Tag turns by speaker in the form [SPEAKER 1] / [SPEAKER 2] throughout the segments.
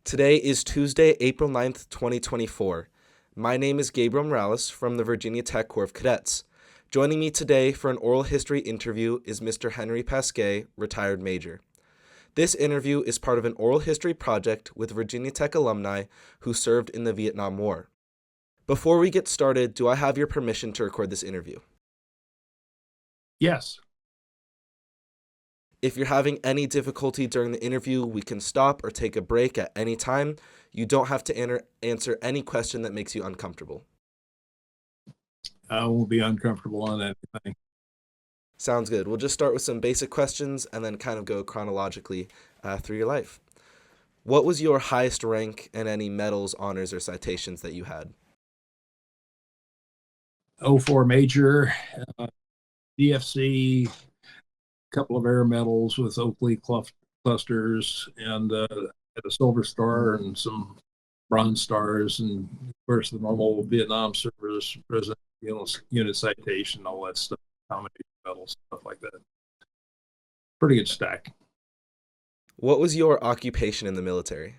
[SPEAKER 1] Today is Tuesday, April 9th, 2024. My name is Gabriel Morales from the VT Corps of Cadets. Joining me today for an oral history interview is Mr. Henry Pasquet, retired major. This interview is part of an oral history project with Virginia Tech alumni who served in the Vietnam War. Before we get started, do I have your permission to record this interview?
[SPEAKER 2] Yes.
[SPEAKER 1] If you're having any difficulty during the interview, we can stop or take a break at any time. You don't have to answer any question that makes you uncomfortable.
[SPEAKER 2] I won't be uncomfortable on anything.
[SPEAKER 1] Sounds good. We'll just start with some basic questions and then kind of go chronologically through your life. What was your highest rank and any medals, honors, or citations that you had?
[SPEAKER 2] 04 Major, DFC, a couple of air medals with Oakley clusters, and a Silver Star and some Bronze Stars, and of course the normal Vietnam Service President Unit citation, all that stuff, combination medals, stuff like that. Pretty good stack.
[SPEAKER 1] What was your occupation in the military?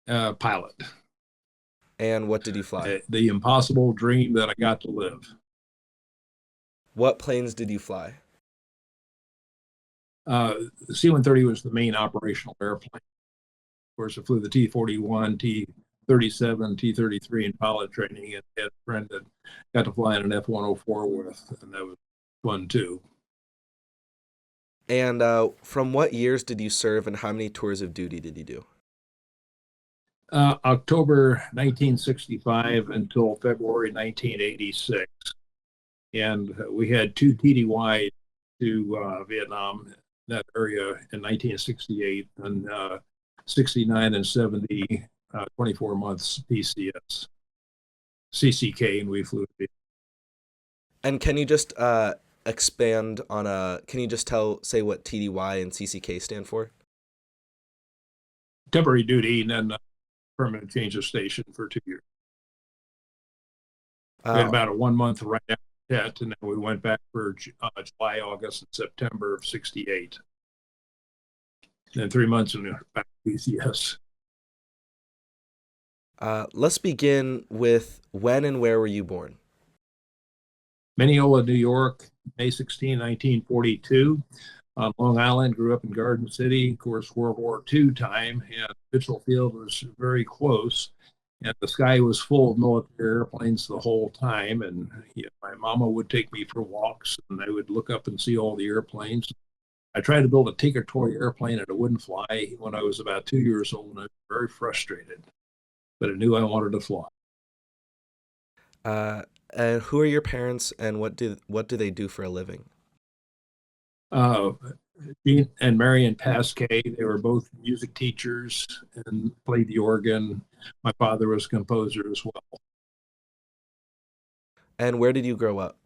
[SPEAKER 2] Pilot.
[SPEAKER 1] And what did you fly?
[SPEAKER 2] The impossible dream that I got to live.
[SPEAKER 1] What planes did you fly?
[SPEAKER 2] C-130 was the main operational airplane. Of course, I flew the T-41, T-37, T-33 in pilot training, and had a friend that got to fly in an F-104 with, and that was fun too.
[SPEAKER 1] And from what years did you serve, and how many tours of duty did you do?
[SPEAKER 2] October 1965 until February 1986. And we had two TDY to Vietnam, that area, in 1968, and 69 and 70, 24 months PCS. CCK, and we flew.
[SPEAKER 1] And can you just expand on can you just say what TDY and CCK stand for?
[SPEAKER 2] Temporary duty and then permanent change of station for 2 years. We had about a 1 month right after that, and then we went back for July, August, and September of 68. Then 3 months and back to PCS.
[SPEAKER 1] Let's begin with when and where were you born?
[SPEAKER 2] Mineola, New York, May 16, 1942. Long Island, grew up in Garden City. Of course, World War II time, and Mitchell Field was very close. And the sky was full of military airplanes the whole time. And my mama would take me for walks, and I would look up and see all the airplanes. I tried to build a Tinker toy airplane, and it wouldn't fly when I was about 2 years old, and I was very frustrated. But I knew I wanted to fly.
[SPEAKER 1] And who are your parents, and what do they do for a living?
[SPEAKER 2] Jean and Marion Pasquet, they were both music teachers and played the organ. My father was a composer as well.
[SPEAKER 1] And where did you grow up?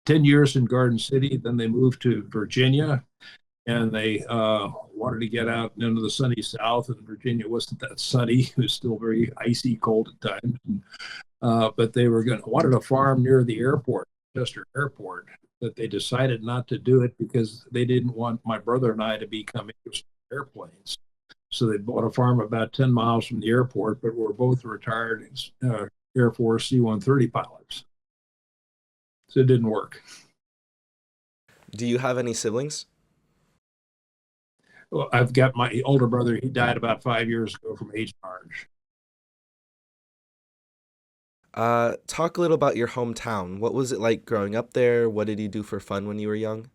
[SPEAKER 2] 10 years in Garden City, then they moved to Virginia, and they wanted to get out into the sunny South, and Virginia wasn't that sunny. It was still very icy cold at times. But they wanted a farm near the airport, Chester Airport, but they decided not to do it because they didn't want my brother and I to become interested in airplanes. So they bought a farm about 10 miles from the airport, but we're both retired Air Force C-130 pilots. So it didn't work.
[SPEAKER 1] Do you have any siblings?
[SPEAKER 2] Well, I've got my older brother. He died about 5 years ago from Agent Orange.
[SPEAKER 1] Talk a little about your hometown. What was it like growing up there? What did you do for fun when you were young?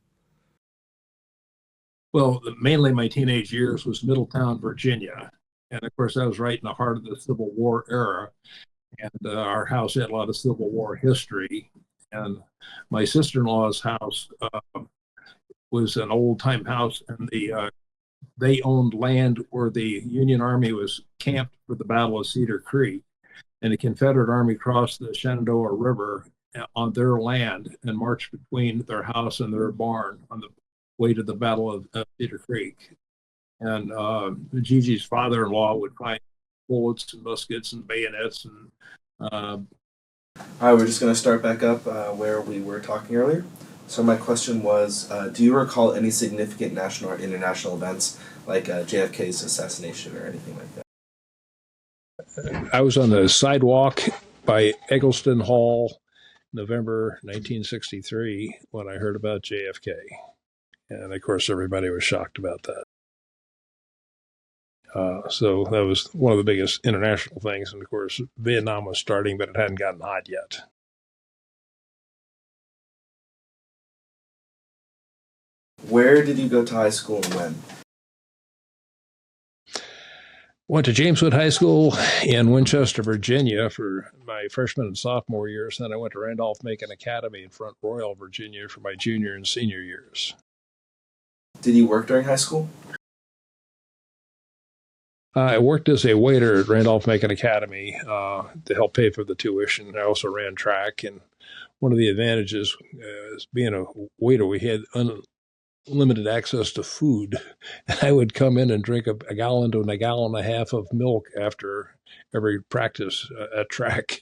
[SPEAKER 2] Well, mainly my teenage years was Middletown, Virginia. And of course, I was right in the heart of the Civil War era. And our house had a lot of Civil War history. And my sister-in-law's house was an old-time house, and they owned land where the Union Army was camped for the Battle of Cedar Creek. And the Confederate Army crossed the Shenandoah River on their land and marched between their house and their barn on the way to the Battle of Cedar Creek. And Gigi's father-in-law would find bullets and muskets and bayonets. And
[SPEAKER 1] All right, we're just going to start back up where we were talking earlier. So my question was, do you recall any significant national or international events like JFK's assassination or anything like that?
[SPEAKER 2] I was on the sidewalk by Eggleston Hall, November 1963, when I heard about JFK. And of course, everybody was shocked about that. So that was one of the biggest international things. And of course, Vietnam was starting, but it hadn't gotten hot yet.
[SPEAKER 1] Where did you go to high school and when?
[SPEAKER 2] Went to Jameswood High School in Winchester, Virginia for my freshman and sophomore years. Then I went to Randolph-Macon Academy in Front Royal, Virginia for my junior and senior years.
[SPEAKER 1] Did you work during high school?
[SPEAKER 2] I worked as a waiter at Randolph-Macon Academy to help pay for the tuition. I also ran track, and one of the advantages is being a waiter, we had unlimited access to food. And I would come in and drink a gallon to a gallon and a half of milk after every practice at track.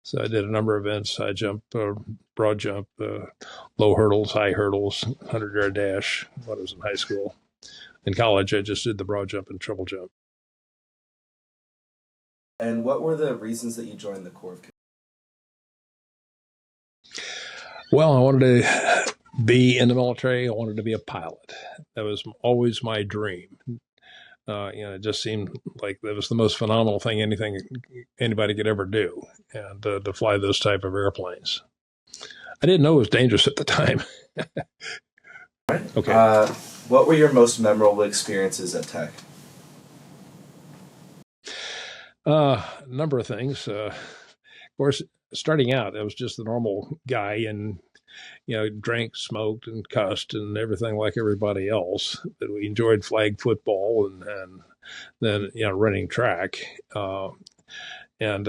[SPEAKER 2] So I did a number of events: high jump, broad jump, low hurdles, high hurdles, 100-yard dash when I was in high school. In college, I just did the broad jump and triple jump.
[SPEAKER 1] And what were the reasons that you joined the Corps of Cadets?
[SPEAKER 2] Well, I wanted to be in the military. I wanted to be a pilot. That was always my dream. It just seemed like that was the most phenomenal thing anybody could ever do, and to fly those type of airplanes. I didn't know it was dangerous at the time.
[SPEAKER 1] Right.
[SPEAKER 2] Okay.
[SPEAKER 1] What were your most memorable experiences at Tech?
[SPEAKER 2] A number of things. Of course, starting out, I was just the normal guy and, drank, smoked, and cussed and everything like everybody else. But we enjoyed flag football and then, running track. Then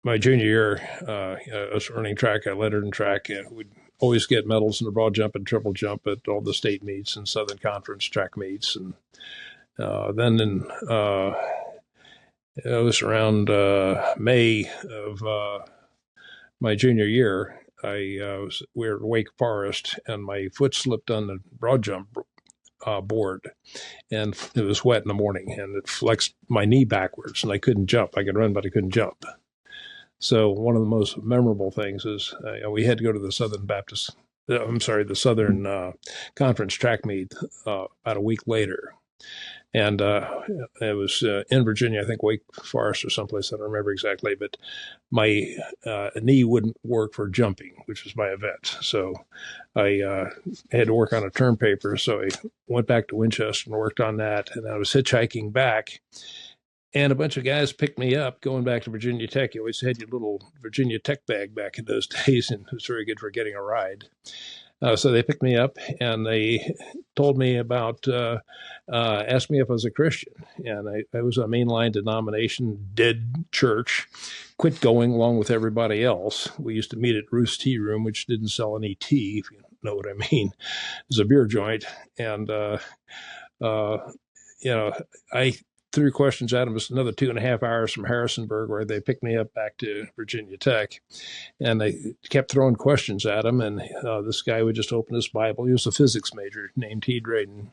[SPEAKER 2] my junior year, I was running track. I lettered in track. We'd always get medals in the broad jump and triple jump at all the state meets and Southern Conference track meets. And then it was around May of my junior year. We were at Wake Forest, and my foot slipped on the broad jump board, and it was wet in the morning, and it flexed my knee backwards, and I couldn't jump. I could run, but I couldn't jump. So one of the most memorable things is we had to go to the Southern Conference track meet about a week later. And it was in Virginia, I think Wake Forest or someplace, I don't remember exactly, but my knee wouldn't work for jumping, which was my event. So I had to work on a term paper. So I went back to Winchester and worked on that. And I was hitchhiking back, and a bunch of guys picked me up going back to Virginia Tech. You always had your little Virginia Tech bag back in those days, and it was very good for getting a ride. So they picked me up, and they told me asked me if I was a Christian. And I was a mainline denomination, dead church, quit going along with everybody else. We used to meet at Ruth's Tea Room, which didn't sell any tea, if you know what I mean. It was a beer joint. And, I threw questions at them. It was another 2.5 hours from Harrisonburg, where they picked me up back to Virginia Tech, and they kept throwing questions at him. And this guy would just open his Bible. He was a physics major named T. Drayden,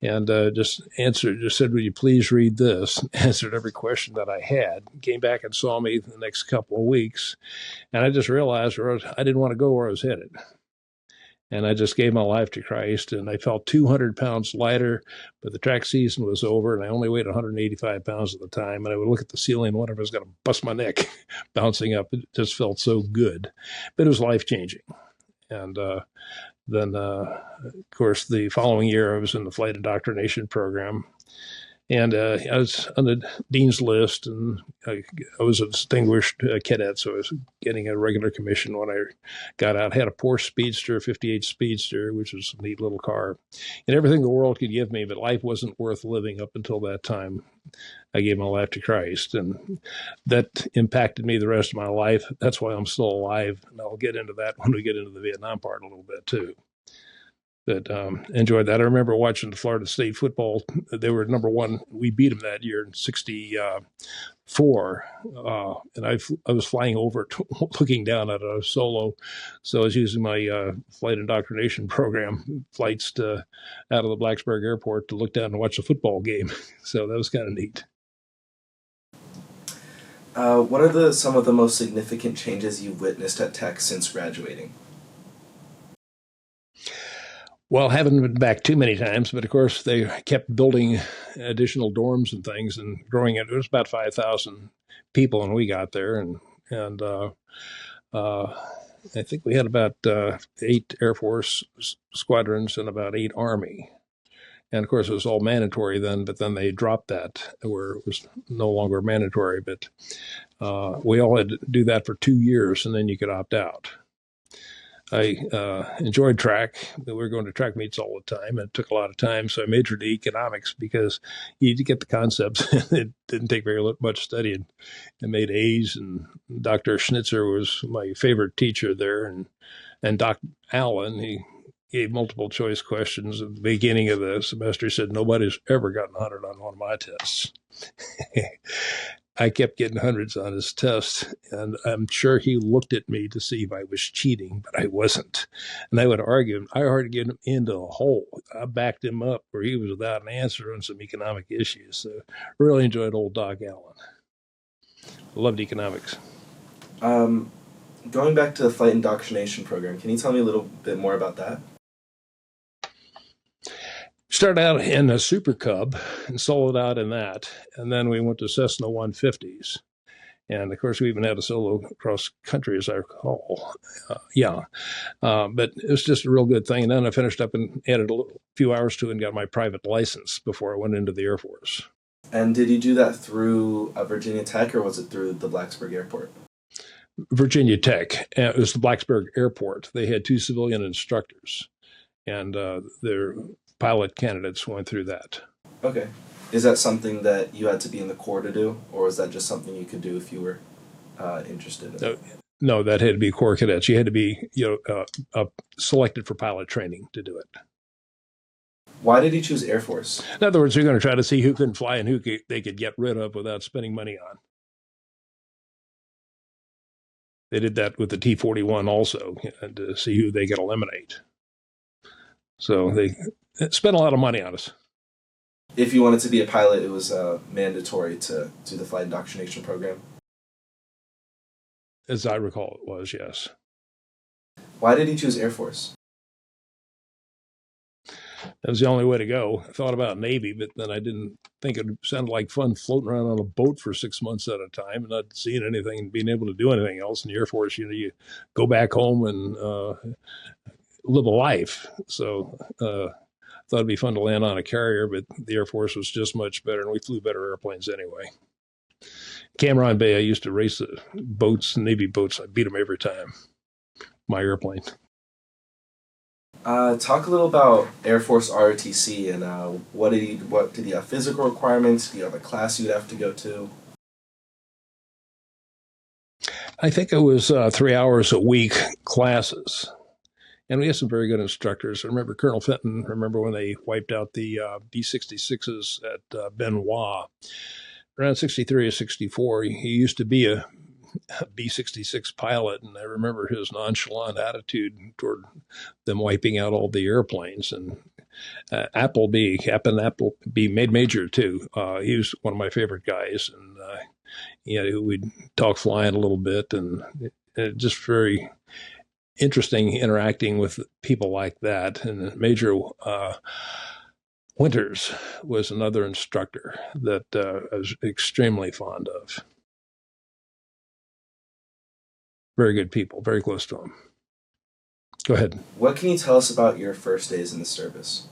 [SPEAKER 2] and just said, "Would you please read this?" Answered every question that I had. Came back and saw me the next couple of weeks, and I just realized I didn't want to go where I was headed. And I just gave my life to Christ, and I felt 200 pounds lighter, but the track season was over, and I only weighed 185 pounds at the time. And I would look at the ceiling and wonder if I was going to bust my neck bouncing up. It just felt so good, but it was life-changing. And then, of course, the following year, I was in the flight indoctrination program. And I was on the dean's list, and I was a distinguished cadet, so I was getting a regular commission when I got out. I had a Porsche Speedster, 58 Speedster, which was a neat little car, and everything the world could give me, but life wasn't worth living up until that time. I gave my life to Christ, and that impacted me the rest of my life. That's why I'm still alive, and I'll get into that when we get into the Vietnam part a little bit, too. But enjoyed that. I remember watching the Florida State football. They were number one. We beat them that year in '64, and I was flying over, looking down at a solo. So I was using my flight indoctrination program flights out of the Blacksburg airport to look down and watch a football game. So that was kind of neat.
[SPEAKER 1] What are some of the most significant changes you've witnessed at Tech since graduating?
[SPEAKER 2] Well, haven't been back too many times, but of course they kept building additional dorms and things and growing it. It was about 5,000 people when we got there, and I think we had about 8 Air Force squadrons and about 8 Army. And of course, it was all mandatory then, but then they dropped that where it was no longer mandatory. But we all had to do that for 2 years, and then you could opt out. I enjoyed track. We were going to track meets all the time, and it took a lot of time. So I majored in economics because you need to get the concepts. It didn't take very much studying. I made A's, and Dr. Schnitzer was my favorite teacher there, and Doc Allen, he gave multiple choice questions at the beginning of the semester. He said, nobody's ever gotten 100 on one of my tests. I kept getting hundreds on his test, and I'm sure he looked at me to see if I was cheating, but I wasn't. And I would argue, I argued him into a hole. I backed him up where he was without an answer on some economic issues. So really enjoyed old Doc Allen. Loved economics.
[SPEAKER 1] Going back to the flight indoctrination program, can you tell me a little bit more about that?
[SPEAKER 2] Started out in a Super Cub and soloed out in that. And then we went to Cessna 150s. And of course, we even had a solo cross country, as I recall. But it was just a real good thing. And then I finished up and added a few hours to it and got my private license before I went into the Air Force.
[SPEAKER 1] And did you do that through Virginia Tech, or was it through the Blacksburg Airport?
[SPEAKER 2] Virginia Tech. It was the Blacksburg Airport. They had 2 civilian instructors, and their pilot candidates went through that.
[SPEAKER 1] Okay. Is that something that you had to be in the Corps to do, or was that just something you could do if you were interested in it?
[SPEAKER 2] No, that had to be Corps cadets. You had to be selected for pilot training to do it.
[SPEAKER 1] Why did you choose Air Force?
[SPEAKER 2] In other words, you're going to try to see who can fly and who they could get rid of without spending money on. They did that with the T-41 also, and to see who they could eliminate. So they spent a lot of money on us.
[SPEAKER 1] If you wanted to be a pilot, it was mandatory to do the flight indoctrination program?
[SPEAKER 2] As I recall, it was, yes.
[SPEAKER 1] Why did you choose Air Force?
[SPEAKER 2] That was the only way to go. I thought about Navy, but then I didn't think it sounded like fun floating around on a boat for 6 months at a time and not seeing anything and being able to do anything else. In the Air Force, you go back home and live a life. So I thought it'd be fun to land on a carrier, but the Air Force was just much better, and we flew better airplanes anyway. Cameron Bay, I used to race the boats, Navy boats. I beat them every time. My airplane.
[SPEAKER 1] Talk a little about Air Force ROTC and what did you have physical requirements? Do you have a class you'd have to go to?
[SPEAKER 2] I think it was 3 hours a week classes. And we had some very good instructors. I remember Colonel Fenton, when they wiped out the B-66s at Benoit. Around 63 or 64, he used to be a B-66 pilot, and I remember his nonchalant attitude toward them wiping out all the airplanes. And Captain Appleby, made Major too. He was one of my favorite guys, and we'd talk flying a little bit, and just very interesting interacting with people like that. And Major Winters was another instructor that I was extremely fond of. Very good people, very close to them. Go ahead.
[SPEAKER 1] What can you tell us about your first days in the service?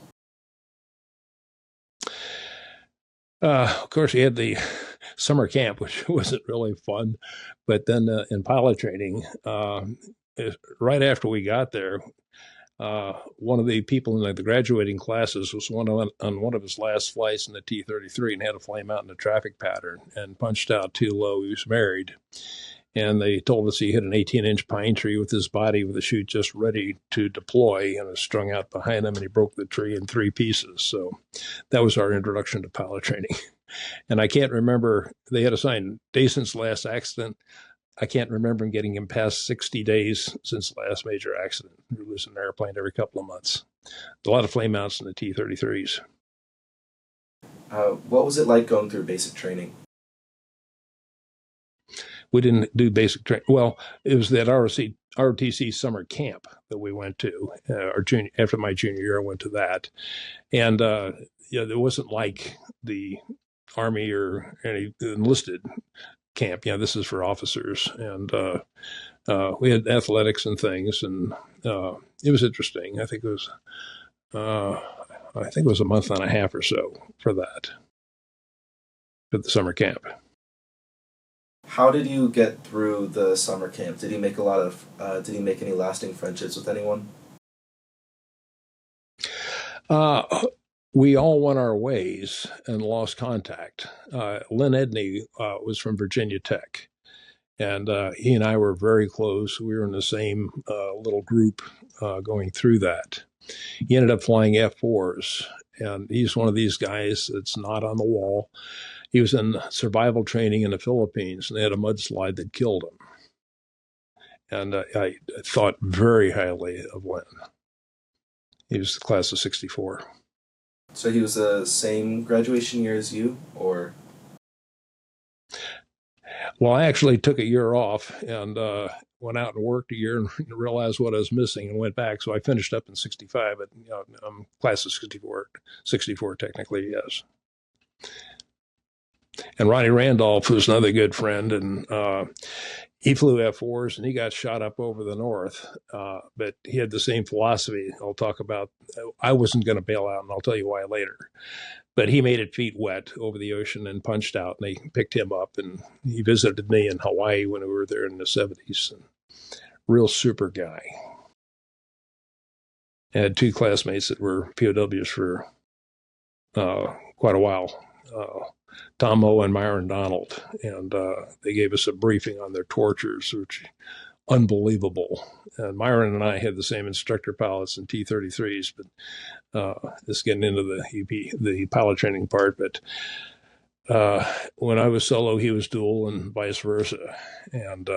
[SPEAKER 2] Of course, we had the summer camp, which wasn't really fun. But then in pilot training, right after we got there, one of the people in the graduating classes was on one of his last flights in the T-33 and had to flame out in a traffic pattern and punched out too low. He was married. And they told us he hit an 18-inch pine tree with his body with the chute just ready to deploy, and it was strung out behind him, and he broke the tree in 3 pieces. So that was our introduction to pilot training. And I can't remember, they had a sign, "Day since last accident." I can't remember him getting him past 60 days since the last major accident. We lose an airplane every couple of months. A lot of flame outs in the T-33s.
[SPEAKER 1] What was it like going through basic training?
[SPEAKER 2] We didn't do basic training. Well, it was that ROTC summer camp that we went to. After my junior year, I went to that. And it wasn't like the Army or any enlisted camp. This is for officers. And we had athletics and things, and it was interesting. I think it was a month and a half or so for that, for the summer camp.
[SPEAKER 1] How did you get through the summer camp? Did you make any lasting friendships with anyone?
[SPEAKER 2] We all went our ways and lost contact. Lynn Edney was from Virginia Tech, and he and I were very close. We were in the same little group going through that. He ended up flying F-4s, and he's one of these guys that's not on the wall. He was in survival training in the Philippines, and they had a mudslide that killed him. And I thought very highly of Lynn. He was the class of 64.
[SPEAKER 1] So he was the same graduation year as you, or?
[SPEAKER 2] Well, I actually took a year off and went out and worked a year and realized what I was missing and went back. So I finished up in 65, but I'm class of 64 technically, yes. And Ronnie Randolph was another good friend, and he flew F-4s, and he got shot up over the north. But he had the same philosophy I'll talk about. I wasn't going to bail out, and I'll tell you why later. But he made it feet wet over the ocean and punched out, and they picked him up, and he visited me in Hawaii when we were there in the 70s. And real super guy. I had 2 classmates that were POWs for quite a while. Tom O and Myron Donald, and they gave us a briefing on their tortures, which unbelievable. And Myron and I had the same instructor pilots in T-33s, but just getting into the pilot training part. But when I was solo, he was dual, and vice versa. And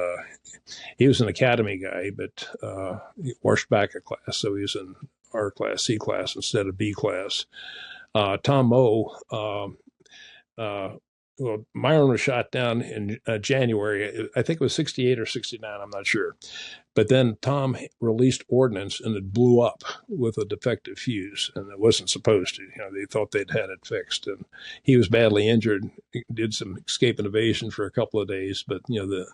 [SPEAKER 2] he was an academy guy, but he washed back a class, so he was in R class, C class instead of B class. Tom O. Well, Myron was shot down in January. I think it was 68 or 69. I'm not sure. But then Tom released ordnance, and it blew up with a defective fuse, and it wasn't supposed to. They thought they'd had it fixed, and he was badly injured. He did some escape and evasion for a couple of days, but the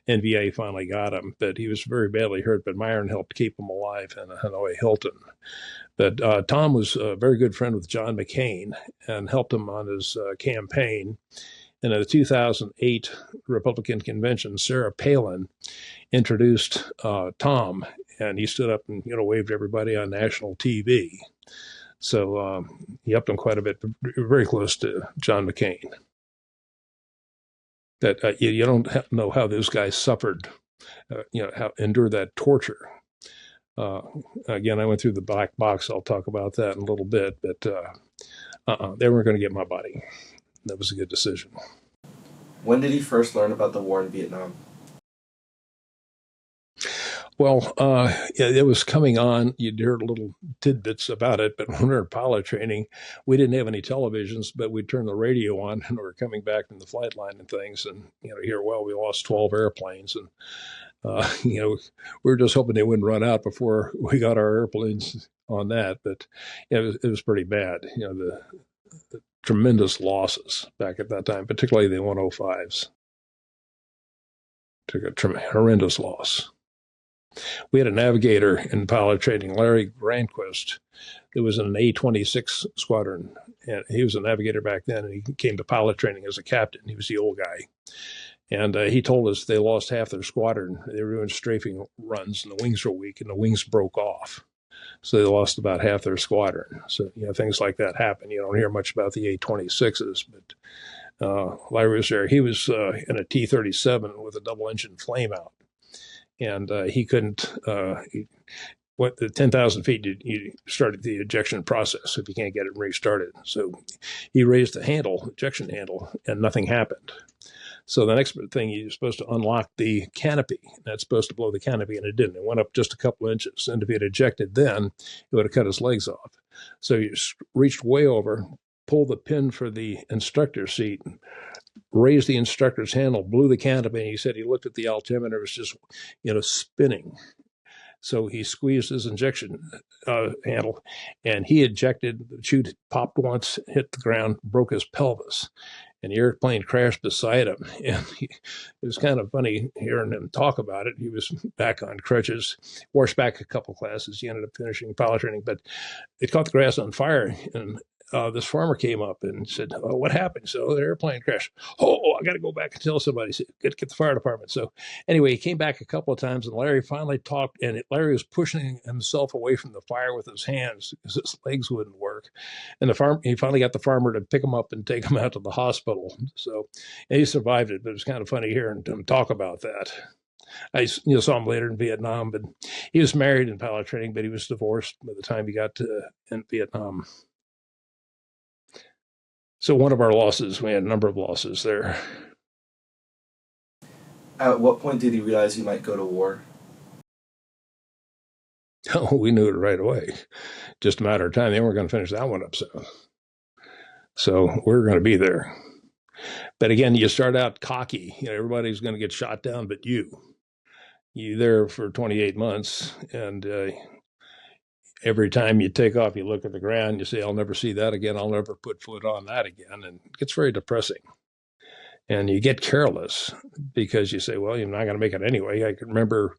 [SPEAKER 2] NVA finally got him. But he was very badly hurt. But Myron helped keep him alive in Hanoi Hilton. But Tom was a very good friend with John McCain and helped him on his campaign. And at the 2008 Republican convention, Sarah Palin introduced Tom, and he stood up and waved everybody on national TV. So he helped him quite a bit, very close to John McCain. That you don't know how those guys suffered, how endured that torture. Again, I went through the black box. I'll talk about that in a little bit, but they weren't going to get my body. That was a good decision.
[SPEAKER 1] When did he first learn about the war in Vietnam?
[SPEAKER 2] Well, it was coming on. You'd heard little tidbits about it, but when we were in pilot training, we didn't have any televisions, but we'd turn the radio on, and we were coming back from the flight line and things, and hear, well, we lost 12 airplanes, and we were just hoping they wouldn't run out before we got our airplanes on that. But it was pretty bad. The tremendous losses back at that time, particularly the 105s. Took a horrendous loss. We had a navigator in pilot training, Larry Granquist, that was in an A-26 squadron. And he was a navigator back then, and he came to pilot training as a captain. He was the old guy. And he told us they lost half their squadron. They were doing strafing runs, and the wings were weak, and the wings broke off. So they lost about half their squadron. So, things like that happen. You don't hear much about the A-26s, Larry was there. He was in a T-37 with a double engine flame out. And he couldn't, what the 10,000 feet, you started the ejection process if you can't get it restarted. So he raised the handle, ejection handle, and nothing happened. So the next thing, you're supposed to unlock the canopy. That's supposed to blow the canopy, and it didn't. It went up just a couple of inches. And if he had ejected then, it would have cut his legs off. So he reached way over, pulled the pin for the instructor's seat, raised the instructor's handle, blew the canopy, and he said he looked at the altimeter, it was just, spinning. So he squeezed his injection handle, and he ejected. The chute popped once, hit the ground, broke his pelvis, and the airplane crashed beside him. And it was kind of funny hearing him talk about it. He was back on crutches, washed back a couple classes. He ended up finishing pilot training, but it caught the grass on fire, and this farmer came up and said, "Oh, what happened?" So the airplane crashed. Oh, I got to go back and tell somebody. Said, get the fire department. So anyway, he came back a couple of times, and Larry finally talked, and Larry was pushing himself away from the fire with his hands because his legs wouldn't work. And he finally got the farmer to pick him up and take him out to the hospital. So and he survived it, but it was kind of funny hearing him talk about that. I saw him later in Vietnam, but he was married in pilot training, but he was divorced by the time he got in Vietnam. So one of our losses, we had a number of losses there.
[SPEAKER 1] At what point did he realize he might go to war?
[SPEAKER 2] Oh, we knew it right away. Just a matter of time. They weren't going to finish that one up soon. So we were going to be there. But again, you start out cocky. Everybody's going to get shot down but you. You're there for 28 months, and every time you take off, you look at the ground, you say, I'll never see that again. I'll never put foot on that again. And it gets very depressing. And you get careless because you say, well, you're not going to make it anyway. I can remember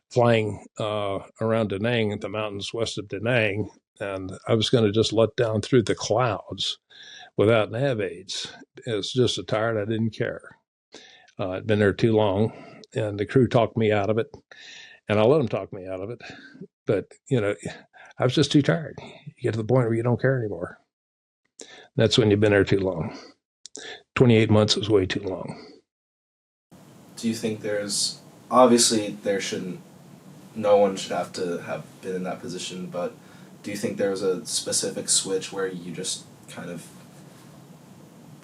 [SPEAKER 2] flying around Da Nang, the mountains west of Da Nang, and I was going to just let down through the clouds without nav aids. I was just so tired, I didn't care. I'd been there too long, and the crew talked me out of it, and I let them talk me out of it. But, I was just too tired. You get to the point where you don't care anymore. That's when you've been there too long. 28 months is way too long.
[SPEAKER 1] Do you think obviously no one should have to have been in that position, but do you think there was a specific switch where you just kind of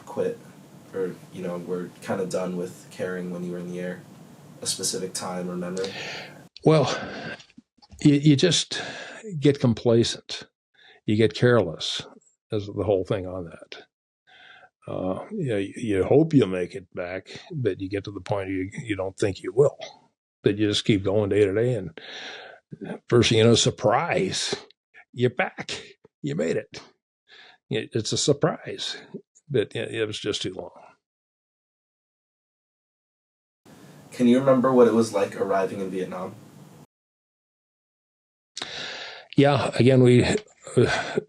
[SPEAKER 1] quit or, were kind of done with caring when you were in the air? A specific time or memory?
[SPEAKER 2] Well, you just get complacent. You get careless as the whole thing on that. You hope you'll make it back, but you get to the point you don't think you will. But you just keep going day to day, and first thing you know, surprise, you're back. You made it. It's a surprise, but it was just too long.
[SPEAKER 1] Can you remember what it was like arriving in Vietnam?
[SPEAKER 2] Yeah, again, we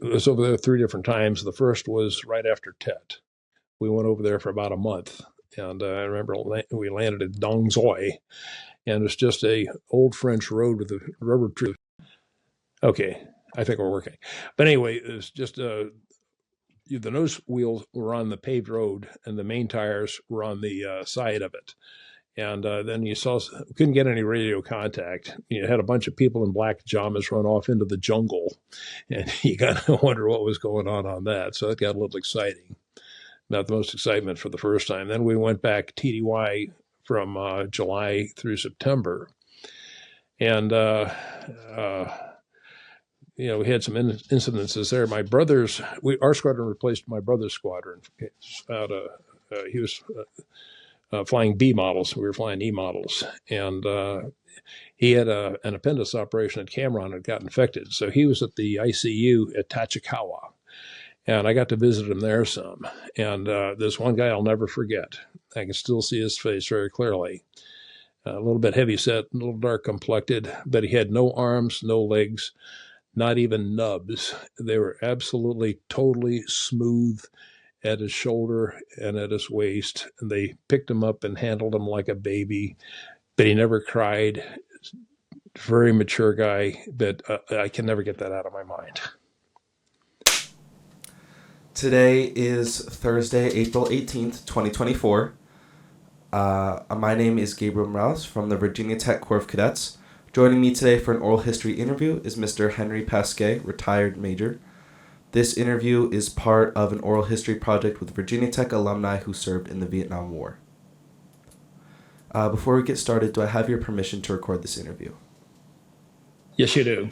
[SPEAKER 2] was over there 3 different times. The first was right after Tet. We went over there for about a month, and I remember we landed at Dong Xoai, and it's just a old French road with a rubber tree. Okay, I think we're working. But anyway, it's just the nose wheels were on the paved road, and the main tires were on the side of it. And then couldn't get any radio contact. You had a bunch of people in black pajamas run off into the jungle, and you got to wonder what was going on that. So it got a little exciting. Not the most excitement for the first time. Then we went back TDY from July through September. And, we had some incidences there. My brother's, our squadron replaced my brother's squadron. He was flying B models. We were flying E models. And he had an appendix operation at Cameron and got infected. So he was at the ICU at Tachikawa. And I got to visit him there some. And there's one guy I'll never forget. I can still see his face very clearly. A little bit heavy set, a little dark complected, but he had no arms, no legs, not even nubs. They were absolutely, totally smooth at his shoulder and at his waist. And they picked him up and handled him like a baby, but he never cried. Very mature guy, but I can never get that out of my mind.
[SPEAKER 1] Today is Thursday, April 18th, 2024. My name is Gabriel Morales from the Virginia Tech Corps of Cadets. Joining me today for an oral history interview is Mr. Henry Pasquet, retired major. This interview is part of an oral history project with Virginia Tech alumni who served in the Vietnam War. Before we get started, do I have your permission to record this interview?
[SPEAKER 2] Yes, you do.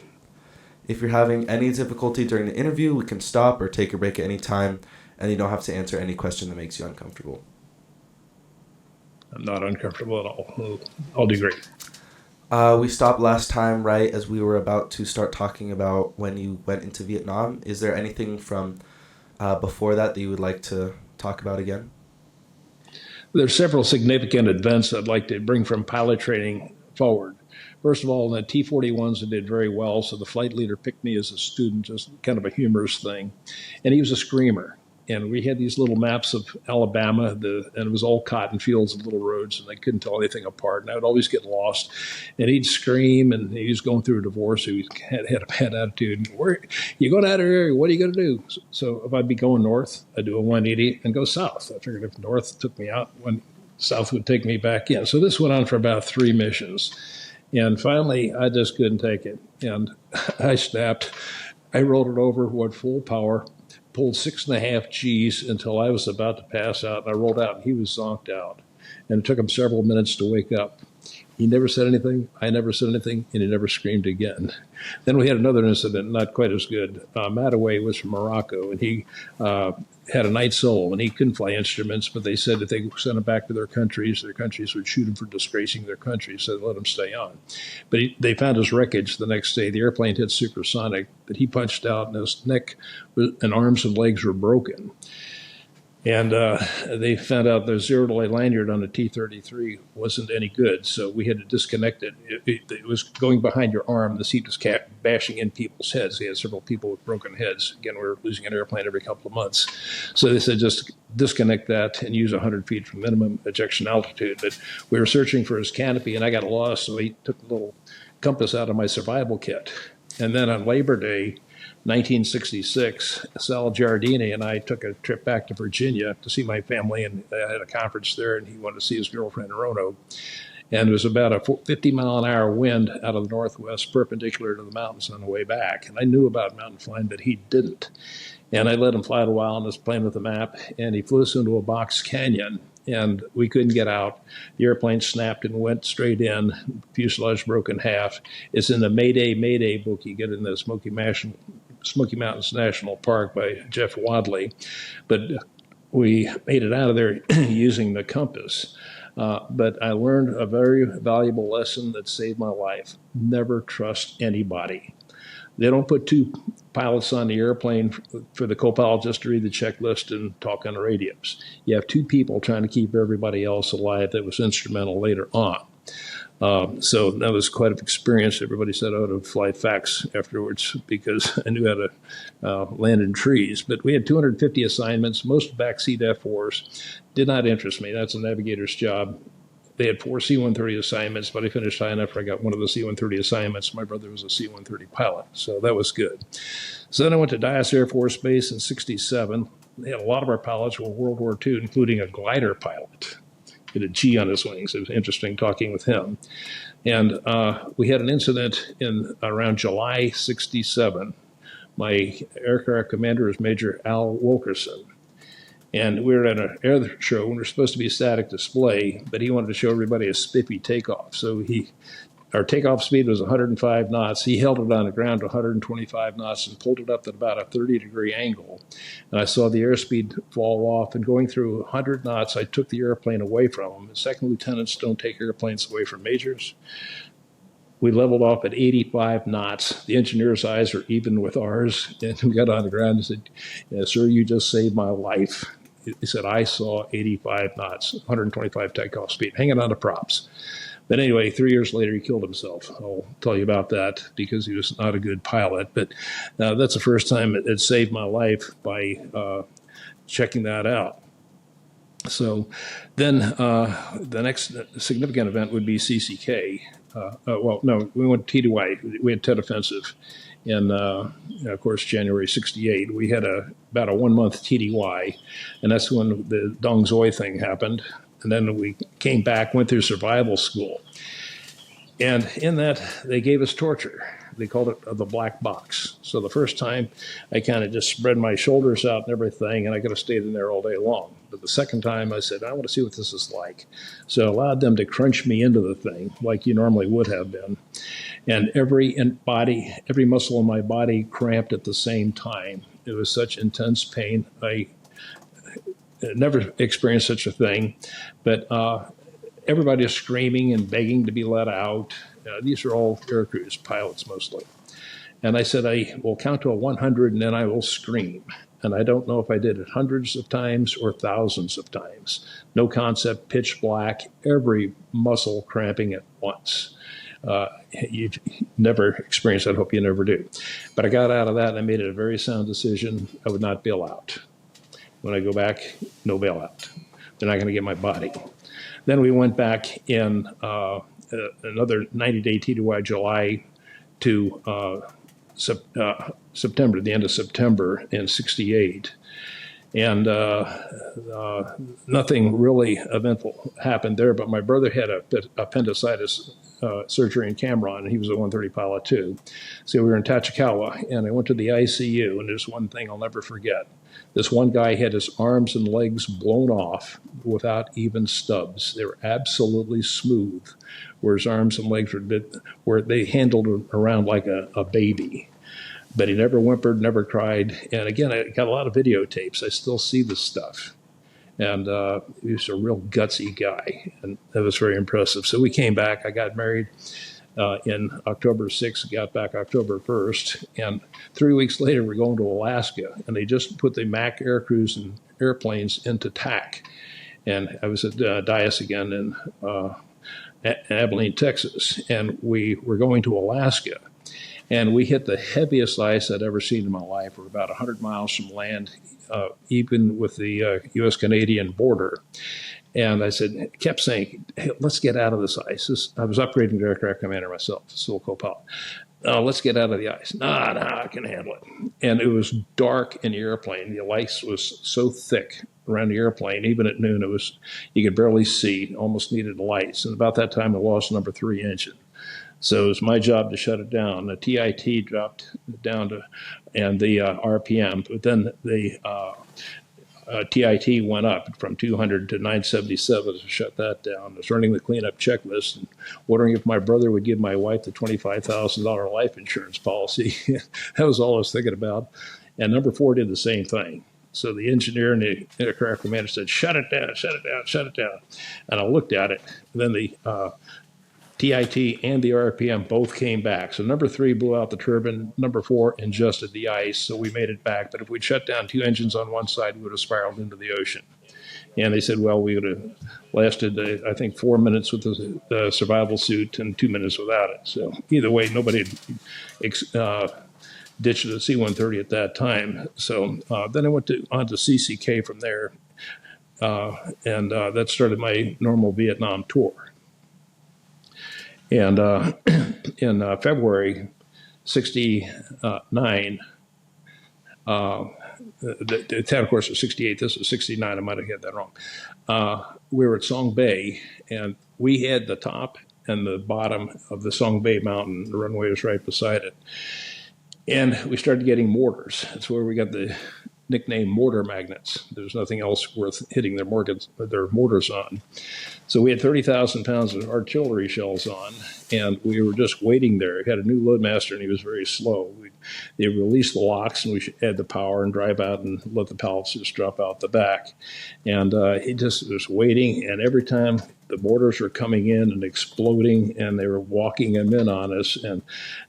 [SPEAKER 1] If you're having any difficulty during the interview, we can stop or take a break at any time, and you don't have to answer any question that makes you uncomfortable.
[SPEAKER 2] I'm not uncomfortable at all. I'll do great.
[SPEAKER 1] We stopped last time right as we were about to start talking about when you went into Vietnam. Is there anything from before that you would like to talk about again?
[SPEAKER 2] There's several significant events I'd like to bring from pilot training forward. First of all, the T-41s that did very well, so the flight leader picked me as a student, just kind of a humorous thing. And he was a screamer. And we had these little maps of Alabama, and it was all cotton fields and little roads, and I couldn't tell anything apart. And I would always get lost. And he'd scream, and he was going through a divorce. He had a bad attitude. Where you going out of here? What are you going to do? So if I'd be going north, I'd do a 180 and go south. I figured if north took me out, south would take me back in. So this went on for about 3 missions. And finally, I just couldn't take it. And I snapped. I rolled it over, went full power, pulled 6.5 Gs until I was about to pass out. And I rolled out, and he was zonked out. And it took him several minutes to wake up. He never said anything. I never said anything, and he never screamed again. Then we had another incident, not quite as good. Mataway was from Morocco, and he had a night soul, and he couldn't fly instruments, but they said if they sent him back to their countries would shoot him for disgracing their country, so they let him stay on. But they found his wreckage the next day. The airplane hit supersonic, but he punched out, and his neck and arms and legs were broken. And they found out the zero-delay lanyard on the T-33 wasn't any good, so we had to disconnect it. It was going behind your arm. The seat was bashing in people's heads. They had several people with broken heads. Again, we were losing an airplane every couple of months. So they said just disconnect that and use 100 feet from minimum ejection altitude. But we were searching for his canopy, and I got lost, so he took the little compass out of my survival kit. And then on Labor Day, 1966, Sal Giardini and I took a trip back to Virginia to see my family, and I had a conference there, and he wanted to see his girlfriend in Roanoke. And it was about a 50-mile-an-hour wind out of the northwest, perpendicular to the mountains on the way back. And I knew about mountain flying, but he didn't. And I let him fly it a while and was playing with the map, and he flew us into a box canyon, and we couldn't get out. The airplane snapped and went straight in. Fuselage broke in half. It's in the Mayday book you get in the Smoky Mountains National Park by Jeff Wadley. But we made it out of there using the compass. But I learned a very valuable lesson that saved my life. Never trust anybody. They don't put 2 pilots on the airplane for the co-pilot just to read the checklist and talk on the radios. You have 2 people trying to keep everybody else alive that was instrumental later on. So that was quite an experience. Everybody said I ought to fly fax afterwards because I knew how to land in trees. But we had 250 assignments. Most backseat F4s did not interest me. That's a navigator's job. They had 4 C-130 assignments, but I finished high enough. I got one of the C-130 assignments. My brother was a C-130 pilot, so that was good. So then I went to Dyess Air Force Base in 67. They had a lot of our pilots were World War II, including a glider pilot. He had a G on his wings. It was interesting talking with him. And we had an incident in around July 67. My aircraft commander was Major Al Wilkerson. And we were at an air show, and we were supposed to be a static display, but he wanted to show everybody a spiffy takeoff. So our takeoff speed was 105 knots. He held it on the ground to 125 knots and pulled it up at about a 30-degree angle. And I saw the airspeed fall off, and going through 100 knots, I took the airplane away from him. Second lieutenants don't take airplanes away from majors. We leveled off at 85 knots. The engineer's eyes were even with ours. And we got on the ground and said, yeah, sir, you just saved my life. He said, I saw 85 knots, 125 takeoff speed, hanging on to props. But anyway, 3 years later, he killed himself. I'll tell you about that because he was not a good pilot. But that's the first time it saved my life by checking that out. So then the next significant event would be CCK. well, no, we went TDY. We had Tet Offensive in, of course, January 68. We had about a 1 month TDY, and that's when the Dong Zoi thing happened. And then we came back, went through survival school. And in that, they gave us torture. They called it the black box. So the first time, I kind of just spread my shoulders out and everything, and I could have stayed in there all day long. But the second time, I said, I want to see what this is like. So I allowed them to crunch me into the thing like you normally would have been. And every muscle in my body cramped at the same time. It was such intense pain. I never experienced such a thing. But everybody is screaming and begging to be let out. These are all air crews, pilots mostly. And I said, I will count to 100 and then I will scream. And I don't know if I did it hundreds of times or thousands of times. No concept, pitch black, every muscle cramping at once. You've never experienced that. I hope you never do. But I got out of that and I made it a very sound decision. I would not bail out. When I go back, no bailout. They're not going to get my body. Then we went back in another 90-day TDY, July to September, the end of September in 68. And nothing really eventful happened there, but my brother had appendicitis surgery in Cameron, and he was a 130 pilot too. So we were in Tachikawa, and I went to the ICU, and there's one thing I'll never forget. This one guy had his arms and legs blown off without even stubs. They were absolutely smooth, where his arms and legs where they handled him around like a baby. But he never whimpered, never cried. And again, I got a lot of videotapes. I still see this stuff. And he was a real gutsy guy, and that was very impressive. So we came back. I got married in October 6th, got back October 1st. And 3 weeks later, we're going to Alaska. And they just put the Mac air crews and airplanes into TAC. And I was at Dias again in Abilene, Texas. And we were going to Alaska. And we hit the heaviest ice I'd ever seen in my life. We're about 100 miles from land, even with the U.S.-Canadian border. And I kept saying, hey, let's get out of this ice. I was upgrading to aircraft commander myself, still co-pilot. Let's get out of the ice. Nah, I can handle it. And it was dark in the airplane. The ice was so thick around the airplane, even at noon, you could barely see, almost needed lights. And about that time, I lost number 3 engine. So it was my job to shut it down. The TIT dropped down to, and the RPM, but then the TIT went up from 200 to 977 to shut that down. I was running the cleanup checklist and wondering if my brother would give my wife the $25,000 life insurance policy. That was all I was thinking about. And number 4 did the same thing. So the engineer and the aircraft commander said, shut it down, shut it down, shut it down. And I looked at it, and then the TIT and the RPM both came back. So number 3 blew out the turbine. Number 4 ingested the ice, so we made it back. But if we'd shut down 2 engines on one side, we would have spiraled into the ocean. And they said, well, we would have lasted, I think, 4 minutes with the survival suit and 2 minutes without it. So either way, nobody had ditched the C-130 at that time. So then I went on to CCK from there, and that started my normal Vietnam tour. And in February 69, the of course was 68, this was 69, I might have had that wrong. We were at Song Bay, and we had the top and the bottom of the Song Bay mountain. The runway was right beside it. And we started getting mortars. That's where we got the nickname mortar magnets. There's nothing else worth hitting their mortars on. So we had 30,000 pounds of artillery shells on, and we were just waiting there. We had a new loadmaster, and he was very slow. They released the locks, and we should add the power and drive out and let the pallets just drop out the back. And he just was waiting, and every time the mortars were coming in and exploding, and they were walking them in on us. And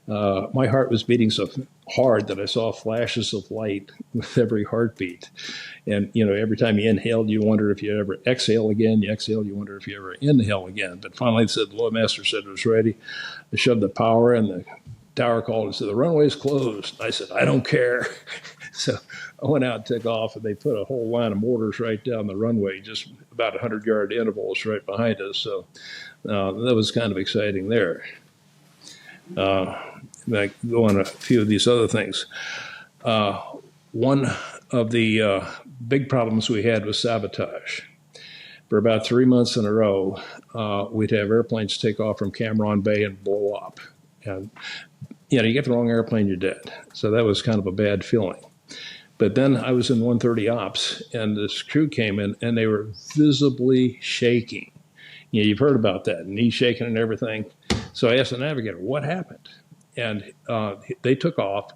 [SPEAKER 2] my heart was beating so hard that I saw flashes of light with every heartbeat. And, every time you inhaled, you wondered if you ever exhale again. You exhale, you wonder if you ever inhale again. But finally, the loadmaster said it was ready. I shoved the power, and the tower called and said, the runway's closed. I said, I don't care. So I went out and took off, and they put a whole line of mortars right down the runway, just about 100-yard intervals right behind us. So that was kind of exciting there. Like go on a few of these other things. One of the big problems we had was sabotage. For about 3 months in a row, we'd have airplanes take off from Cameron Bay and blow up. And you get the wrong airplane, you're dead. So that was kind of a bad feeling. But then I was in 130 ops, and this crew came in, and they were visibly shaking. You've heard about that, knee shaking and everything. So I asked the navigator, what happened? And they took off,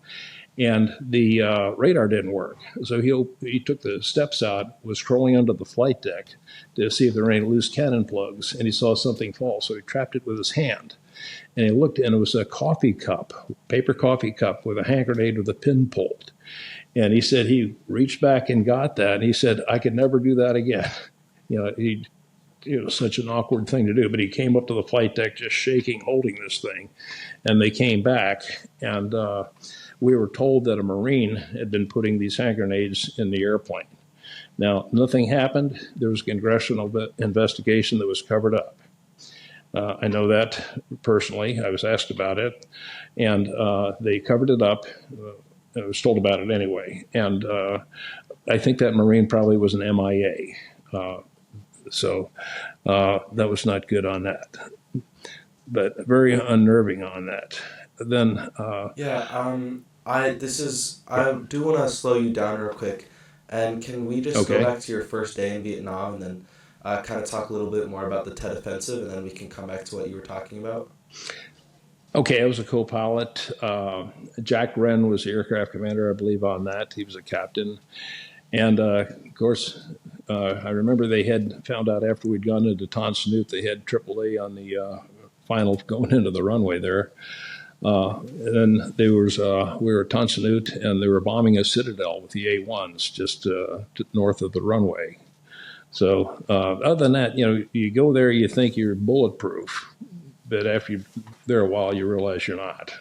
[SPEAKER 2] and the radar didn't work. So he took the steps out, was crawling under the flight deck to see if there were any loose cannon plugs, and he saw something fall. So he trapped it with his hand. And he looked, and it was a coffee cup, paper coffee cup with a hand grenade with a pin pulled. And he said he reached back and got that. And he said, I could never do that again. It was such an awkward thing to do. But he came up to the flight deck just shaking, holding this thing. And they came back, and we were told that a Marine had been putting these hand grenades in the airplane. Now, nothing happened. There was a congressional investigation that was covered up. I know that personally. I was asked about it, and they covered it up. I was told about it anyway. And I think that Marine probably was an MIA. So that was not good on that, but very unnerving on that. Then
[SPEAKER 1] I do want to slow you down real quick, and can we just go back to your first day in Vietnam, and then kind of talk a little bit more about the Tet Offensive, and then we can come back to what you were talking about?
[SPEAKER 2] Okay, I was a co-pilot. Jack Wren was the aircraft commander, I believe, on that. He was a captain. And of course, I remember they had found out after we'd gone into Tan Son Nhut, they had AAA on the final going into the runway there. And then we were at Tan Son Nhut, and they were bombing a citadel with the A-1s just north of the runway. So other than that, you go there, you think you're bulletproof, but after you're there a while, you realize you're not.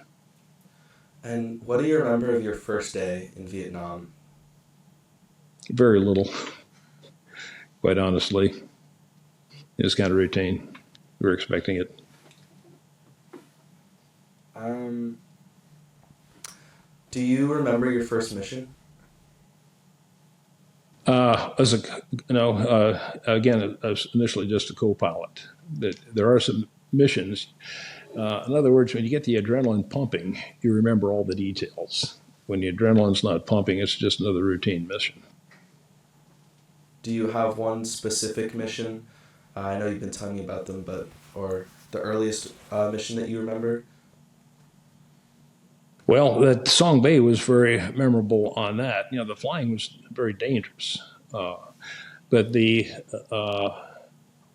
[SPEAKER 1] And what do you remember of your first day in Vietnam?
[SPEAKER 2] Very little, quite honestly. It was kind of routine. We were expecting it.
[SPEAKER 1] Do you remember your first mission?
[SPEAKER 2] Again, I was initially just a co-pilot. There are some missions. In other words, when you get the adrenaline pumping, you remember all the details. When the adrenaline's not pumping, it's just another routine mission.
[SPEAKER 1] Do you have one specific mission? I know you've been telling me about them, or the earliest mission that you remember?
[SPEAKER 2] Well, that Song Bay was very memorable on that. The flying was very dangerous. But the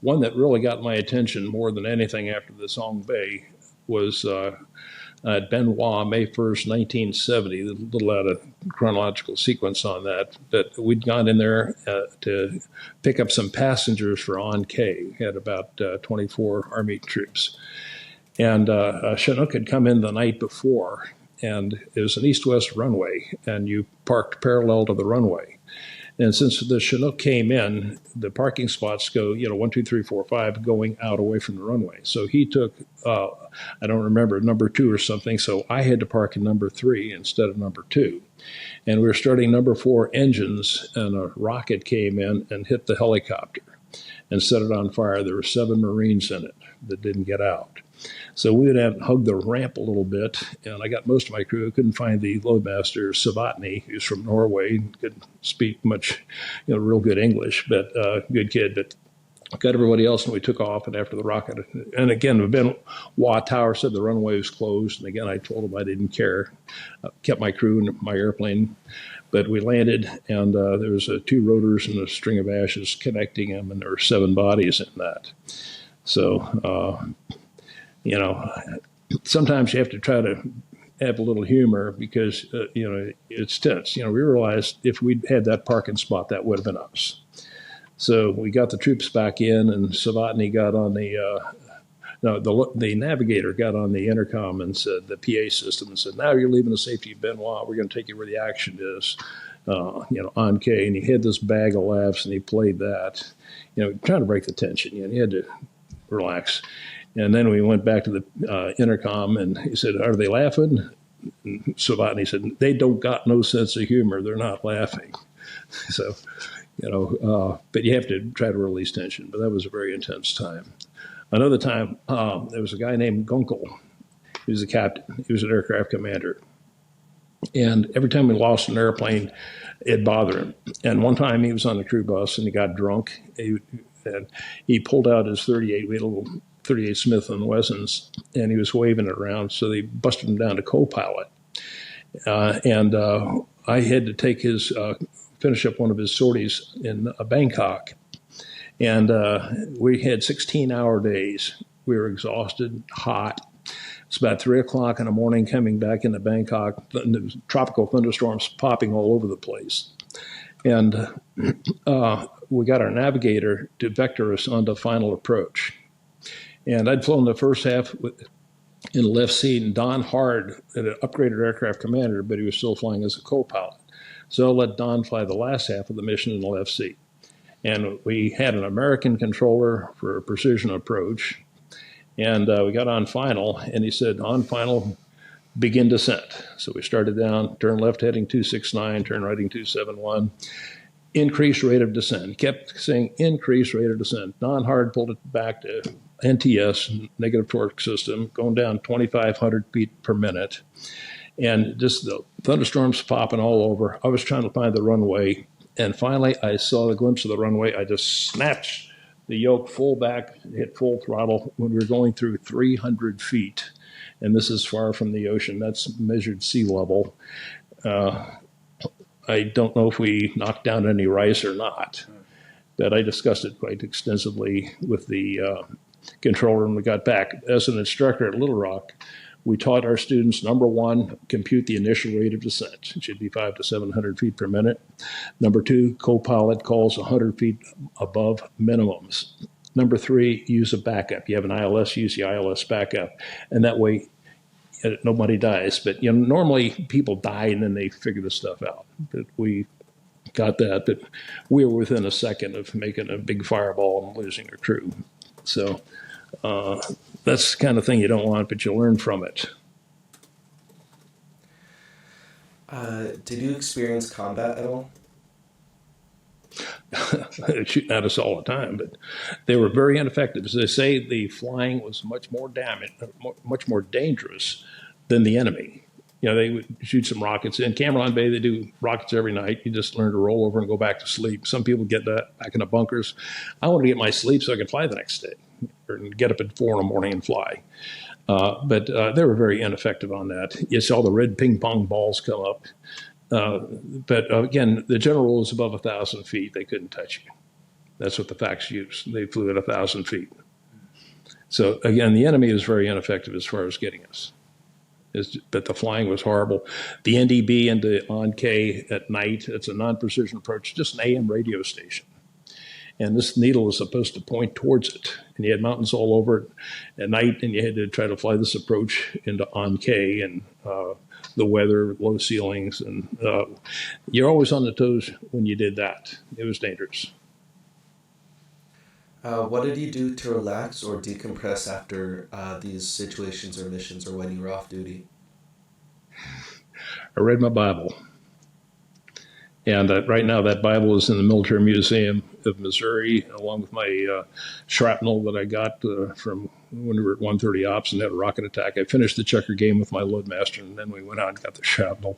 [SPEAKER 2] one that really got my attention more than anything after the Song Bay was at Benoit, May 1st, 1970, a little out of chronological sequence on that. But we'd gone in there to pick up some passengers for On-K. We had about 24 Army troops. And Chinook had come in the night before, and it was an east-west runway, and you parked parallel to the runway. And since the Chinook came in, the parking spots go, 1, 2, 3, 4, 5, going out away from the runway. So he took, I don't remember, number 2 or something. So I had to park in number 3 instead of number 2. And we were starting number 4 engines, and a rocket came in and hit the helicopter and set it on fire. There were 7 Marines in it that didn't get out. So we would have hugged the ramp a little bit, and I got most of my crew. I couldn't find the loadmaster, Savatny, who's from Norway, couldn't speak much, real good English, but good kid. But got everybody else, and we took off. And after the rocket, and again, Benoit Tower said the runway was closed. And again, I told them I didn't care. Kept my crew in my airplane. But we landed, and there was 2 rotors and a string of ashes connecting them, and there were 7 bodies in that. So, sometimes you have to try to have a little humor because, it's tense. We realized if we'd had that parking spot, that would have been us. So we got the troops back in, and Savatny got on the No, the navigator got on the intercom and said, the PA system, and said, now you're leaving the safety of Benoit. We're going to take you where the action is, on K. And he had this bag of laughs, and he played that, trying to break the tension. He had to relax. And then we went back to the intercom, and he said, are they laughing? And Savant, he said, they don't got no sense of humor. They're not laughing. So, but you have to try to release tension. But that was a very intense time. Another time, there was a guy named Gunkel. He was a captain. He was an aircraft commander. And every time we lost an airplane, it bothered him. And one time he was on the crew bus and he got drunk. He pulled out his 38. We had a little 38 Smith & Wessons, and he was waving it around. So they busted him down to co-pilot. And I had to take finish up one of his sorties in Bangkok. And we had 16-hour days. We were exhausted, hot. It's about 3 o'clock in the morning coming back into Bangkok. Tropical thunderstorms popping all over the place. And we got our navigator to vector us onto final approach. And I'd flown the first half in the left seat, and Don Hard had an upgraded aircraft commander, but he was still flying as a co-pilot. So I let Don fly the last half of the mission in the left seat. And we had an American controller for a precision approach. And we got on final, and he said, on final, begin descent. So we started down, turn left heading 269, turn right heading 271, increased rate of descent. He kept saying increased rate of descent. Don Hard pulled it back to NTS, negative torque system, going down 2,500 feet per minute. And just the thunderstorms popping all over. I was trying to find the runway. And finally, I saw the glimpse of the runway. I just snatched the yoke full back, hit full throttle when we were going through 300 feet. And this is far from the ocean. That's measured sea level. I don't know if we knocked down any rice or not, but I discussed it quite extensively with the controller when we got back. As an instructor at Little Rock, we taught our students, number one, compute the initial rate of descent. It should be 500 to 700 feet per minute. Number two, co-pilot calls 100 feet above minimums. Number three, use a backup. You have an ILS, use the ILS backup. And that way, nobody dies. But normally people die and then they figure this stuff out. But we got that. But we were within a second of making a big fireball and losing a crew. So that's the kind of thing you don't want, but you learn from it.
[SPEAKER 1] Did you experience combat at all?
[SPEAKER 2] They're shooting at us all the time, but they were very ineffective. As they say, the flying was much more dangerous than the enemy. They would shoot some rockets. In Cameron Bay, they do rockets every night. You just learn to roll over and go back to sleep. Some people get that back in the bunkers. I want to get my sleep so I can fly the next day, or get up at 4 in the morning and fly. But they were very ineffective on that. You saw the red ping pong balls come up. But again, the general rule is above 1,000 feet, they couldn't touch you. That's what the facts use. They flew at 1,000 feet. So again, the enemy is very ineffective as far as getting us. But the flying was horrible. The NDB into on K at night, it's a non-precision approach, just an AM radio station. And this needle was supposed to point towards it. And you had mountains all over it at night, and you had to try to fly this approach into on K, and the weather, low ceilings, and you're always on the toes when you did that. It was dangerous.
[SPEAKER 1] What did you do to relax or decompress after these situations or missions, or when you were off duty?
[SPEAKER 2] I read my Bible. And right now that Bible is in the Military Museum of Missouri, along with my shrapnel that I got from when we were at 130 Ops and had a rocket attack. I finished the checker game with my loadmaster, and then we went out and got the shrapnel.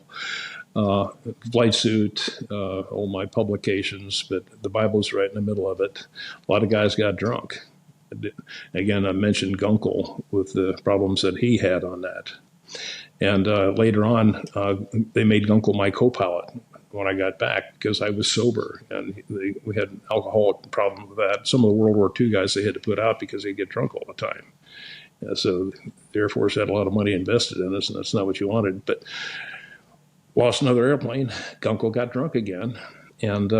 [SPEAKER 2] Flight suit, all my publications, but the Bible's right in the middle of it. A lot of guys got drunk. Again, I mentioned Gunkel with the problems that he had on that. And later on, they made Gunkel my co-pilot when I got back because I was sober, and we had an alcoholic problem with that. Some of the World War II guys they had to put out because they get drunk all the time. So the Air Force had a lot of money invested in us, and that's not what you wanted. But lost another airplane. Gunkel got drunk again, and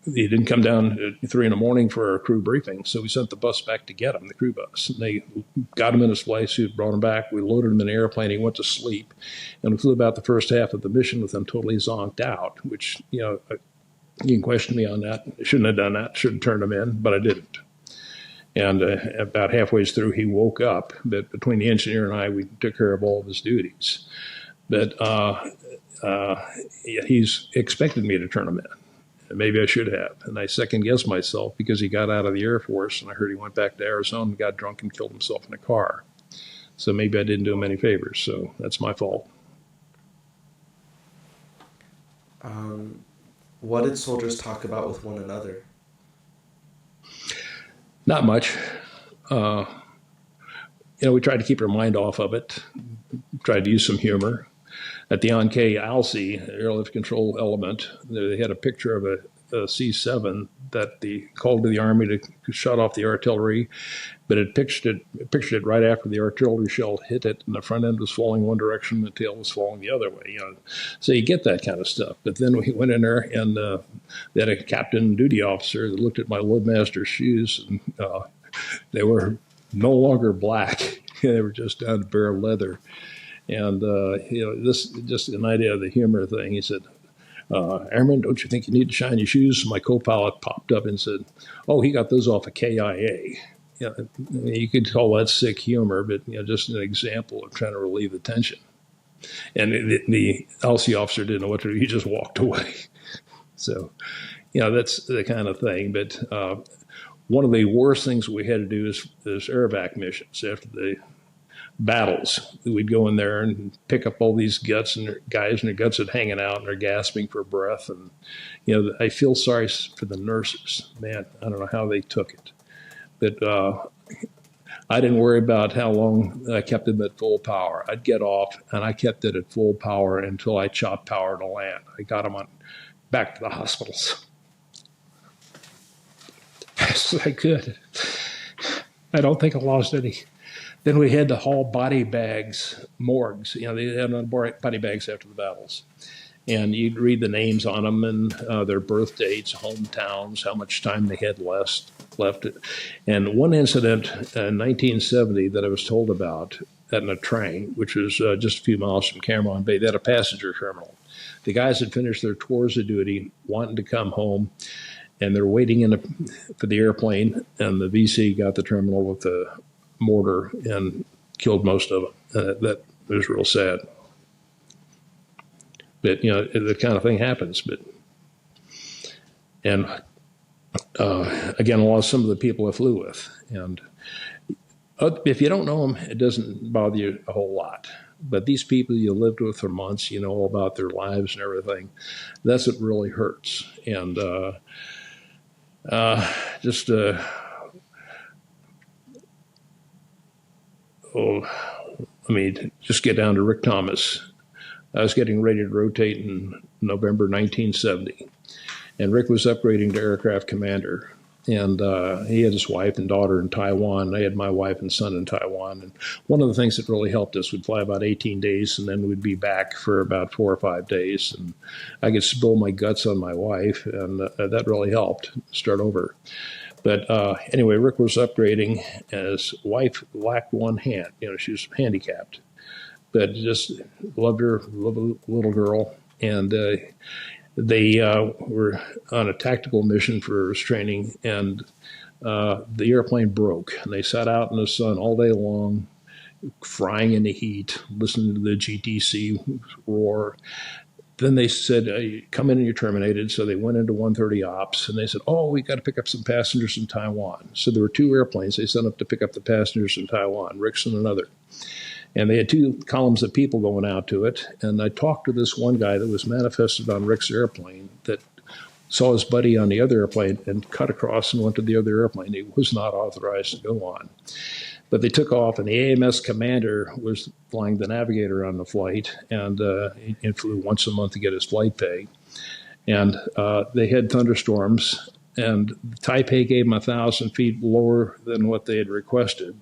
[SPEAKER 2] he didn't come down at 3 in the morning for our crew briefing, so we sent the bus back to get him, the crew bus. And they got him in his place, we brought him back, we loaded him in the airplane, he went to sleep, and we flew about the first half of the mission with him totally zonked out, which, you can question me on that. I shouldn't have done that, should have turned him in, but I didn't. And about halfway through, he woke up, but between the engineer and I, we took care of all of his duties. But he's expected me to turn him in. Maybe I should have. And I second guessed myself because he got out of the Air Force and I heard he went back to Arizona and got drunk and killed himself in a car. So maybe I didn't do him any favors. So that's my fault.
[SPEAKER 1] What did soldiers talk about with one another?
[SPEAKER 2] Not much. We tried to keep our mind off of it, tried to use some humor. At the Anke ALSI, airlift control element, they had a picture of a C-7 that they called to the Army to shut off the artillery, but it pictured it right after the artillery shell hit it, and the front end was falling one direction, the tail was falling the other way. So you get that kind of stuff. But then we went in there, and they had a captain duty officer that looked at my loadmaster's shoes, and they were no longer black; they were just down to bare leather. And, this just an idea of the humor thing. He said, Airman, don't you think you need to shine your shoes? My co-pilot popped up and said, oh, he got those off of KIA. You could call that sick humor, but just an example of trying to relieve the tension. And the LC officer didn't know what to do. He just walked away. So, that's the kind of thing. But one of the worst things we had to do is airvac missions after the battles. We'd go in there and pick up all these guys and their guts are hanging out and they're gasping for breath. And, I feel sorry for the nurses. Man, I don't know how they took it. But I didn't worry about how long I kept them at full power. I'd get off and I kept it at full power until I chopped power to land. I got them back to the hospitals as fast as I could. I don't think I lost any. Then we had to haul body bags, morgues. They had on body bags after the battles. And you'd read the names on them and their birth dates, hometowns, how much time they had left. And one incident in 1970 that I was told about in a train, which was just a few miles from Cameron Bay, they had a passenger terminal. The guys had finished their tours of duty, wanting to come home, and they're waiting for the airplane, and the VC got the terminal with the mortar and killed most of them. That was real sad. But, the kind of thing happens. And again, some of the people I flew with. And if you don't know them, it doesn't bother you a whole lot. But these people you lived with for months, you know all about their lives and everything. That's what really hurts. And just get down to Rick Thomas. I was getting ready to rotate in November 1970, and Rick was upgrading to aircraft commander. And he had his wife and daughter in Taiwan. I had my wife and son in Taiwan. And one of the things that really helped us, we'd fly about 18 days, and then we'd be back for about 4 or 5 days. And I could spill my guts on my wife, and that really helped start over. But anyway, Rick was upgrading, and his wife lacked one hand. She was handicapped, but just loved her, loved a little girl. And they were on a tactical mission for training, and the airplane broke. And they sat out in the sun all day long, frying in the heat, listening to the GTC roar. Then they said, come in and you're terminated. So they went into 130 ops, and they said, we got to pick up some passengers in Taiwan. So there were 2 airplanes they sent up to pick up the passengers in Taiwan, Rick's and another. And they had 2 columns of people going out to it. And I talked to this one guy that was manifested on Rick's airplane that saw his buddy on the other airplane and cut across and went to the other airplane. He was not authorized to go on. But they took off, and the AMS commander was flying the navigator on the flight, and he flew once a month to get his flight pay. And they had thunderstorms, and Taipei gave them 1,000 feet lower than what they had requested.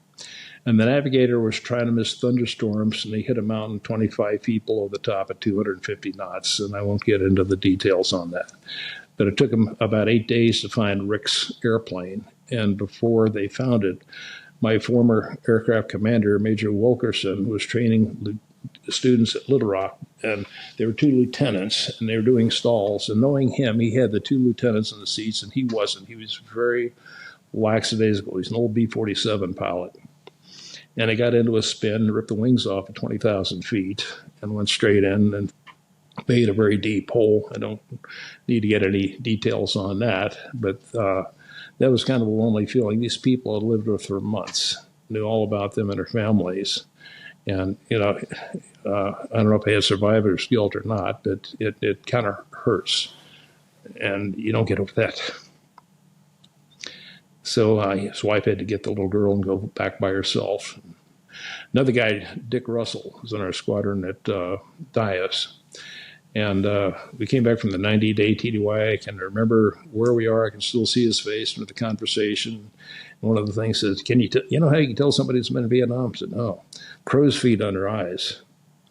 [SPEAKER 2] And the navigator was trying to miss thunderstorms, and he hit a mountain 25 feet below the top at 250 knots. And I won't get into the details on that. But it took them about 8 days to find Rick's airplane. And before they found it, my former aircraft commander, Major Wilkerson, was training students at Little Rock, and there were two lieutenants, and they were doing stalls. And knowing him, he had the two lieutenants in the seats, and he wasn't. He was very lackadaisical. He's an old B-47 pilot. And they got into a spin, ripped the wings off at 20,000 feet, and went straight in and made a very deep hole. I don't need to get any details on that, but that was kind of a lonely feeling. These people had lived with for months, knew all about them and their families. And, I don't know if they had survivor's guilt or not, but it kind of hurts. And you don't get over that. So his wife had to get the little girl and go back by herself. Another guy, Dick Russell, was in our squadron at Dias. And we came back from the 90-day TDY. I can remember where we are. I can still see his face from the conversation. One of the things is, you know how you can tell somebody's been in Vietnam? I said, no, crow's feet under eyes.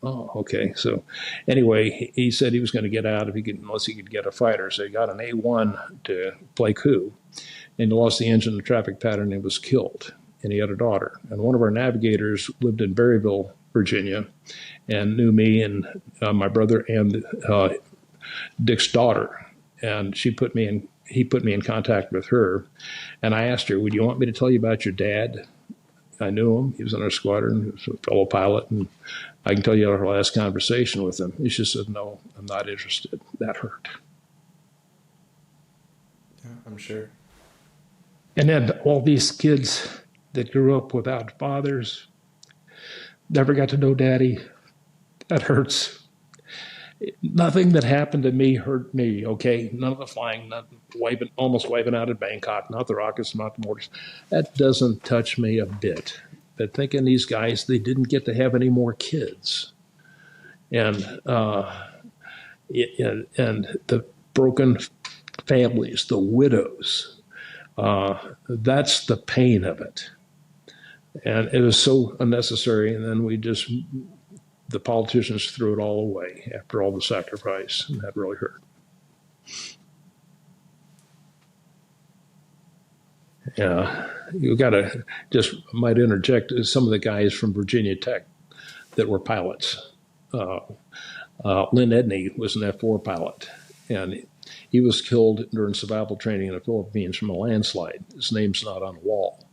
[SPEAKER 2] Oh, okay. So anyway, he said he was going to get out unless he could get a fighter. So he got an A1 to play coup, and he lost the engine in the traffic pattern and was killed. And he had a daughter. And one of our navigators lived in Berryville, Virginia, and knew me and my brother and Dick's daughter. And he put me in contact with her. And I asked her, would you want me to tell you about your dad? I knew him. He was in our squadron. He was a fellow pilot. And I can tell you our last conversation with him. He just said, no, I'm not interested. That hurt.
[SPEAKER 1] Yeah, I'm sure.
[SPEAKER 2] And then all these kids that grew up without fathers, never got to know daddy. That hurts. Nothing that happened to me hurt me, okay? None of the flying, almost wiping out at Bangkok, not the rockets, not the mortars. That doesn't touch me a bit. But thinking these guys, they didn't get to have any more kids. And the broken families, the widows, that's the pain of it. And it was so unnecessary. And then the politicians threw it all away after all the sacrifice, and that really hurt. Yeah, you got to might interject some of the guys from Virginia Tech that were pilots. Lynn Edney was an F-4 pilot, and he was killed during survival training in the Philippines from a landslide. His name's not on the wall.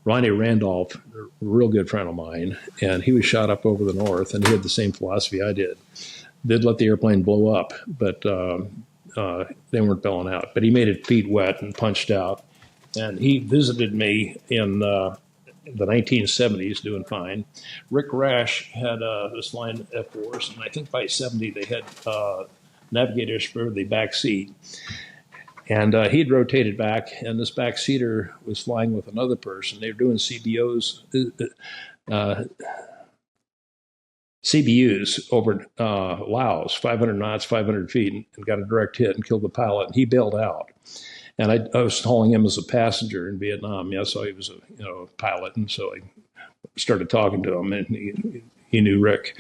[SPEAKER 2] Ronnie Randolph, a real good friend of mine, and he was shot up over the north, and he had the same philosophy I did. Did let the airplane blow up, but they weren't bailing out. But he made it feet wet and punched out. And he visited me in the 1970s, doing fine. Rick Rash had this line F4s, and I think by 70 they had navigators for the back seat. And he'd rotated back, and this backseater was flying with another person. They were doing CBUs over Laos, 500 knots, 500 feet, and got a direct hit and killed the pilot. And he bailed out. And I was hauling him as a passenger in Vietnam. Yeah, so he was a pilot, and so I started talking to him, and he knew Rick.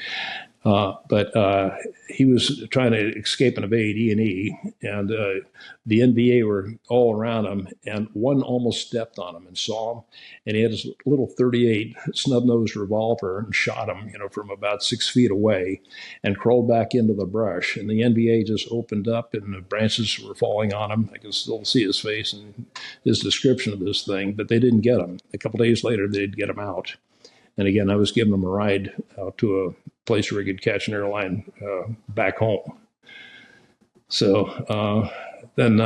[SPEAKER 2] But he was trying to escape and evade E&E, and the NVA were all around him, and one almost stepped on him and saw him, and he had his little .38 snub-nosed revolver and shot him, from about 6 feet away, and crawled back into the brush. And the NVA just opened up, and the branches were falling on him. I can still see his face and his description of this thing, but they didn't get him. A couple days later, they'd get him out. And again, I was giving him a ride out to a place where he could catch an airline back home. So then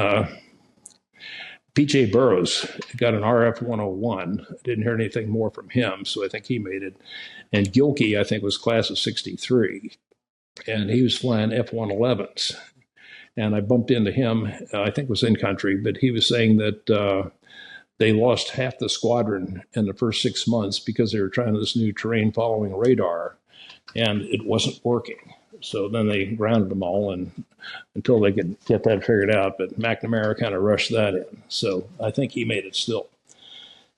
[SPEAKER 2] P.J. Burroughs got an RF-101. I didn't hear anything more from him, so I think he made it. And Gilkey, I think, was class of 63. And he was flying F-111s. And I bumped into him, I think it was in country, but he was saying that they lost half the squadron in the first 6 months because they were trying this new terrain following radar, and it wasn't working. So then they grounded them all until they could get that figured out. But McNamara kind of rushed that in. So I think he made it still.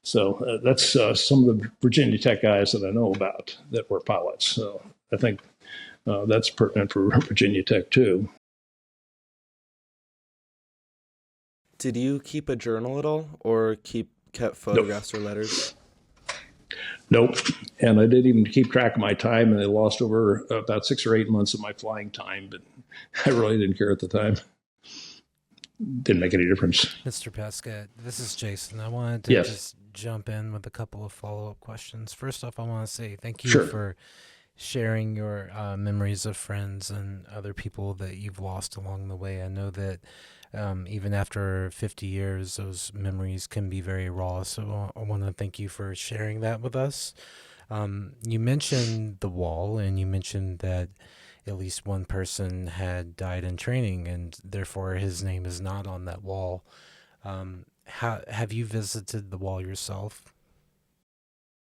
[SPEAKER 2] So that's some of the Virginia Tech guys that I know about that were pilots. So I think that's pertinent for Virginia Tech too.
[SPEAKER 1] Did you keep a journal at all, or kept photographs or letters?
[SPEAKER 2] Nope. And I didn't even keep track of my time, and I lost over about 6 or 8 months of my flying time, but I really didn't care at the time. Didn't make any difference.
[SPEAKER 3] Mr. Pasquet, this is Jason. I wanted to
[SPEAKER 2] Yes.
[SPEAKER 3] just jump in with a couple of follow-up questions. First off, I want to say thank you
[SPEAKER 2] Sure.
[SPEAKER 3] for sharing your memories of friends and other people that you've lost along the way. I know that even after 50 years, those memories can be very raw. So I want to thank you for sharing that with us. You mentioned the wall, and you mentioned that at least one person had died in training, and therefore his name is not on that wall. Have you visited the wall yourself?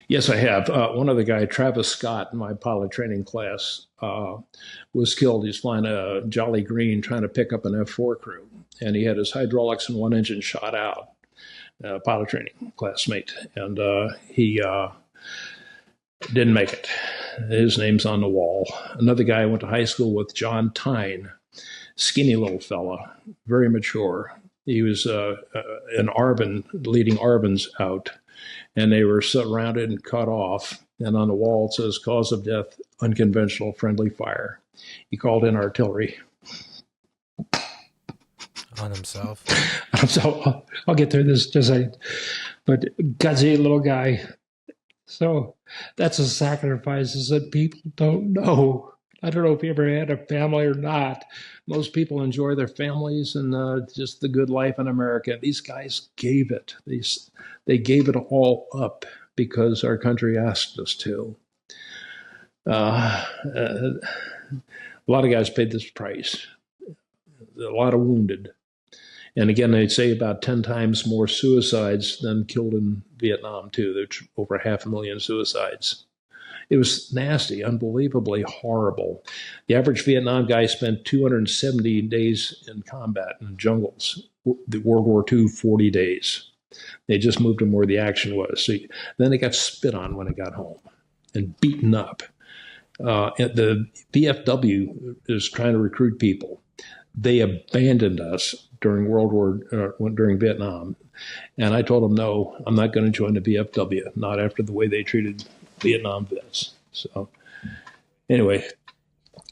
[SPEAKER 2] Yes, I have. One other guy, Travis Scott, in my pilot training class, was killed. He's flying a Jolly Green trying to pick up an F4 crew, and he had his hydraulics and one engine shot out, pilot training classmate, and he didn't make it. His name's on the wall. Another guy I went to high school with, John Tyne, skinny little fella, very mature. He was an Arbin, leading Arbins out, and they were surrounded and cut off. And on the wall it says, cause of death, unconventional friendly fire. He called in artillery.
[SPEAKER 3] On himself.
[SPEAKER 4] So I'll get through this but gutsy little guy. So that's a sacrifice that people don't know. I don't know if you ever had a family or not. Most people enjoy their families and just the good life in America. These guys gave it. They gave it all up because our country asked us to. A lot of guys paid this price. A lot of wounded. And again, they'd say about 10 times more suicides than killed in Vietnam, too. There's over 500,000 suicides. It was nasty, unbelievably horrible. The average Vietnam guy spent 270 days in combat in jungles. The World War II, 40 days. They just moved them where the action was. So then they got spit on when they got home and beaten up. The VFW is trying to recruit people. They abandoned us during Vietnam. And I told them, no, I'm not going to join the VFW, not after the way they treated Vietnam vets. So anyway,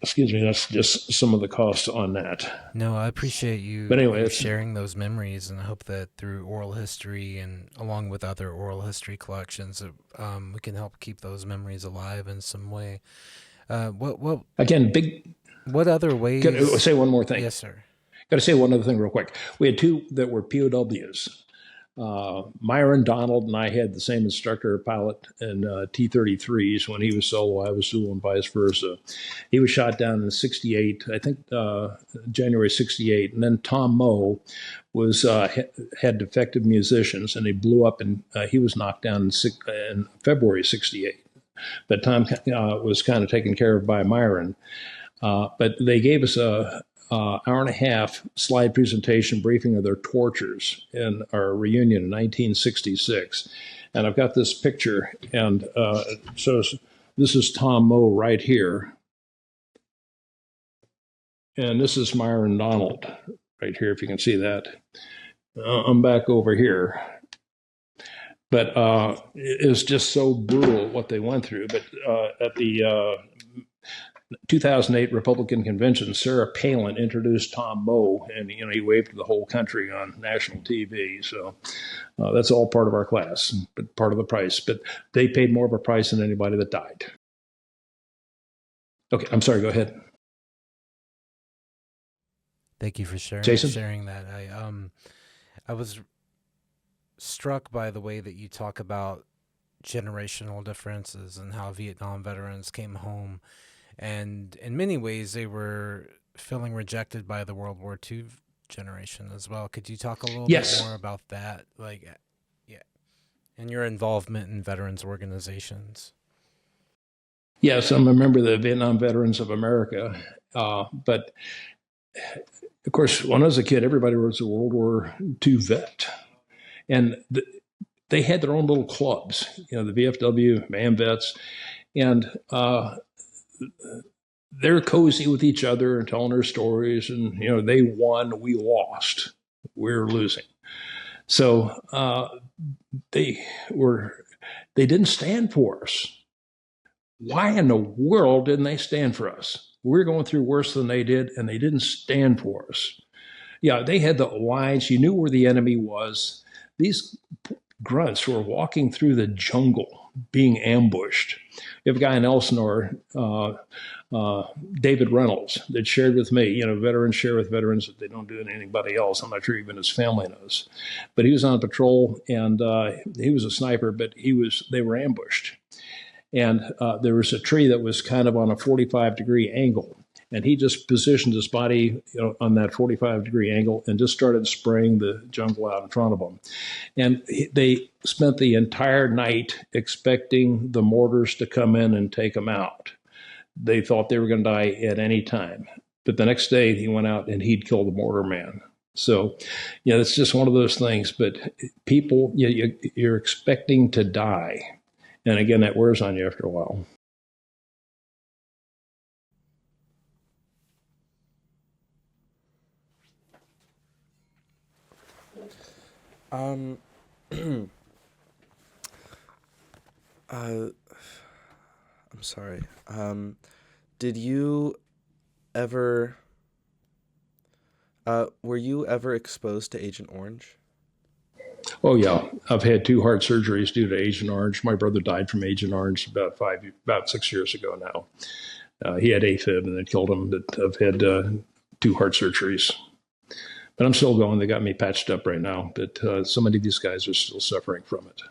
[SPEAKER 4] excuse me, that's just some of the costs on that.
[SPEAKER 3] No, I appreciate you,
[SPEAKER 2] But anyway,
[SPEAKER 3] you sharing those memories, and I hope that through oral history and along with other oral history collections, we can help keep those memories alive in some way. What other ways?
[SPEAKER 2] Got to say one more thing.
[SPEAKER 3] Yes, sir.
[SPEAKER 2] Got to say one other thing real quick. We had two that were POWs. Myron Donald and I had the same instructor pilot in T-33s. When he was solo, I was solo and vice versa. He was shot down in 68, I think January 68. And then Tom Moe was had defective musicians, and he blew up, and he was knocked down in February 68. But Tom was kind of taken care of by Myron. But they gave us a hour and a half slide presentation briefing of their tortures in our reunion in 1966. And I've got this picture, and so this is Tom Moe right here. And this is Myron Donald right here, if you can see that. I'm back over here. But it was just so brutal what they went through. But at the 2008 Republican convention, Sarah Palin introduced Tom Moe, and he waved to the whole country on national TV. So that's all part of our class, but part of the price. But they paid more of a price than anybody that died. Okay, I'm sorry. Go ahead.
[SPEAKER 3] Thank you for sharing
[SPEAKER 2] Jason?
[SPEAKER 3] that. I was struck by the way that you talk about generational differences and how Vietnam veterans came home, and in many ways they were feeling rejected by the World War II generation as well. Could you talk a little bit more about that, and your involvement in veterans organizations?
[SPEAKER 2] Yes, I'm a member of the Vietnam Veterans of America, but of course, when I was a kid, everybody was a World War II vet. And they had their own little clubs, the VFW, MAM vets, and they're cozy with each other and telling their stories. And, they won, we lost. we're losing. So they didn't stand for us. Why in the world didn't they stand for us? We're going through worse than they did, and they didn't stand for us. Yeah, they had the lines. You knew where the enemy was. These grunts were walking through the jungle, being ambushed. You have a guy in Elsinore, David Reynolds, that shared with me, veterans share with veterans that they don't do to anybody else. I'm not sure even his family knows. But he was on patrol, and he was a sniper, but they were ambushed. And there was a tree that was kind of on a 45-degree angle. And he just positioned his body on that 45-degree angle and just started spraying the jungle out in front of him. And they spent the entire night expecting the mortars to come in and take them out. They thought they were going to die at any time. But the next day he went out and he'd killed the mortar man. So, it's just one of those things. But people, you're expecting to die. And again, that wears on you after a while.
[SPEAKER 1] I'm sorry. Did you ever, were you ever exposed to Agent Orange?
[SPEAKER 2] Oh, yeah. I've had 2 heart surgeries due to Agent Orange. My brother died from Agent Orange about 6 years ago now. He had AFib and it killed him, but I've had 2 heart surgeries. But I'm still going. They got me patched up right now. But so many of these guys are still suffering from it.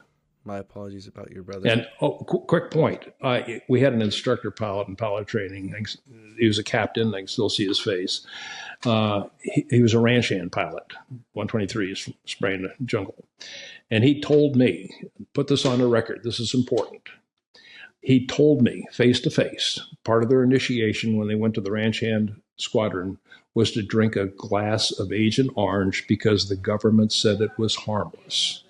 [SPEAKER 1] My apologies about your brother.
[SPEAKER 2] And quick point. We had an instructor pilot in pilot training. He was a captain. I can still see his face. He was a ranch hand pilot, 123s, spraying the jungle. And he told me, put this on the record, this is important. He told me face to face, part of their initiation when they went to the ranch hand squadron was to drink a glass of Agent Orange because the government said it was harmless.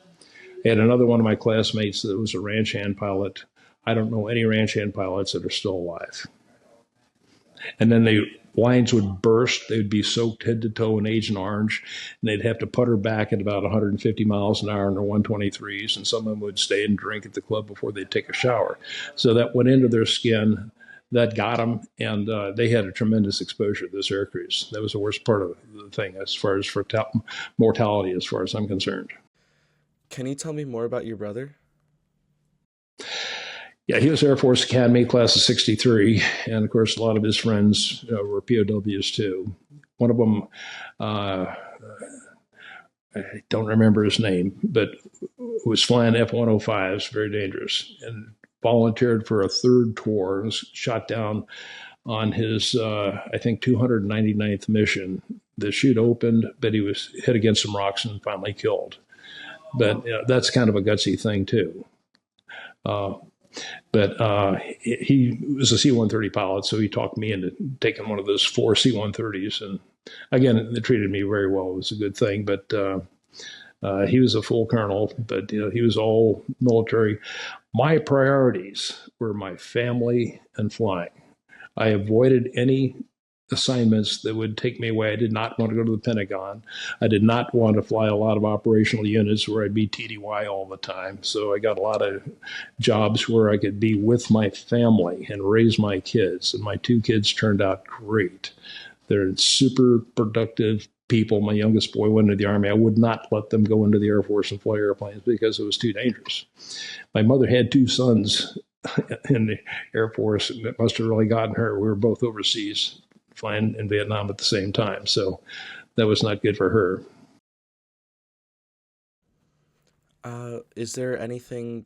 [SPEAKER 2] I had another one of my classmates that was a ranch hand pilot. I don't know any ranch hand pilots that are still alive. And then the lines would burst. They would be soaked head to toe in Agent Orange, and they'd have to putter back at about 150 miles an hour in their 123s, and some of them would stay and drink at the club before they'd take a shower. So that went into their skin. That got them, and they had a tremendous exposure to this air cruise. That was the worst part of the thing as far as mortality, as far as I'm concerned.
[SPEAKER 1] Can you tell me more about your brother?
[SPEAKER 2] Yeah, he was Air Force Academy, class of 63. And of course, a lot of his friends were POWs too. One of them, I don't remember his name, but was flying F-105s, very dangerous, and volunteered for a 3rd tour and was shot down on his, I think, 299th mission. The chute opened, but he was hit against some rocks and finally killed. But that's kind of a gutsy thing, too. But he was a C-130 pilot, so he talked me into taking one of those 4 C-130s. And again, they treated me very well. It was a good thing. But he was a full colonel, but he was all military. My priorities were my family and flying. I avoided any assignments that would take me away. I did not want to go to the Pentagon. I did not want to fly a lot of operational units where I'd be TDY all the time. So I got a lot of jobs where I could be with my family and raise my kids. And my 2 kids turned out great. They're super productive people. My youngest boy went into the Army. I would not let them go into the Air Force and fly airplanes because it was too dangerous. My mother had 2 sons in the Air Force. It must have really gotten her. We were both overseas, flying in Vietnam at the same time. So that was not good for her.
[SPEAKER 1] Is there anything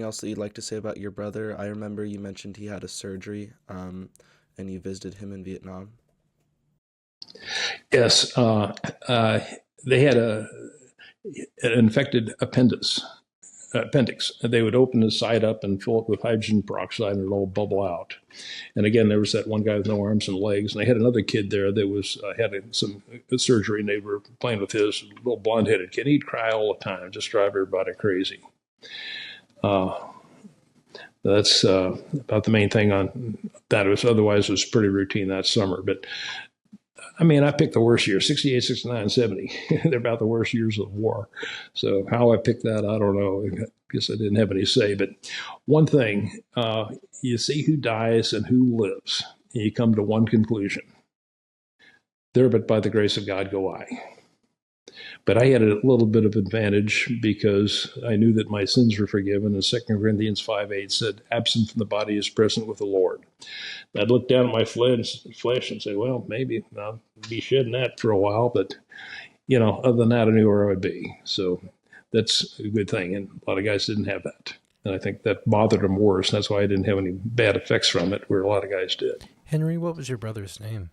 [SPEAKER 1] else that you'd like to say about your brother? I remember you mentioned he had a surgery, and you visited him in Vietnam.
[SPEAKER 2] Yes. They had an infected appendix. They would open the side up and fill it with hydrogen peroxide and it would all bubble out. And again, there was that one guy with no arms and legs. And they had another kid there that was had some surgery, and they were playing with his little blonde-headed kid. He'd cry all the time, just drive everybody crazy. That's about the main thing on that. Otherwise, it was pretty routine that summer. But I mean, I picked the worst years, 68, 69, 70. They're about the worst years of the war. So how I picked that, I don't know. I guess I didn't have any say. But one thing, you see who dies and who lives. And you come to one conclusion. There, but by the grace of God, go I. But I had a little bit of advantage because I knew that my sins were forgiven. And 2 Corinthians 5:8 said, absent from the body is present with the Lord. I'd look down at my flesh and say, well, maybe I'll be shedding that for a while. But, other than that, I knew where I would be. So that's a good thing. And a lot of guys didn't have that. And I think that bothered them worse. That's why I didn't have any bad effects from it, where a lot of guys did.
[SPEAKER 3] Henry, what was your brother's name?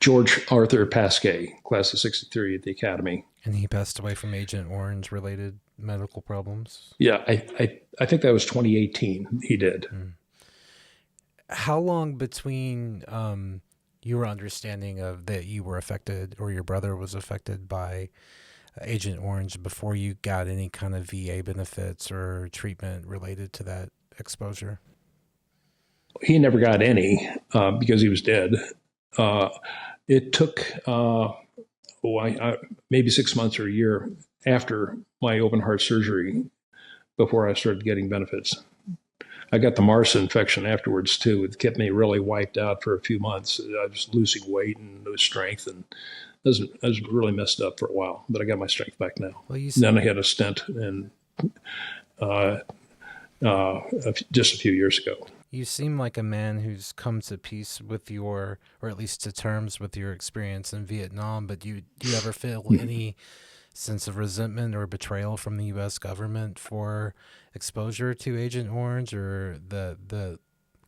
[SPEAKER 2] George Arthur Pasquet, class of 63 at the Academy.
[SPEAKER 3] And he passed away from Agent Orange related medical problems?
[SPEAKER 2] Yeah, I think that was 2018 he did.
[SPEAKER 3] How long between your understanding of that you were affected or your brother was affected by Agent Orange before you got any kind of VA benefits or treatment related to that exposure?
[SPEAKER 2] He never got any because he was dead. It took maybe 6 months or a year after my open heart surgery before I started getting benefits. I got the MRSA infection afterwards too. It kept me really wiped out for a few months. I was losing weight and no strength, and I was really messed up for a while. But I got my strength back now. Well, then I had a stent, and just a few years ago.
[SPEAKER 3] You seem like a man who's come to peace with or at least to terms with your experience in Vietnam, but do you ever feel any sense of resentment or betrayal from the U.S. government for exposure to Agent Orange, or the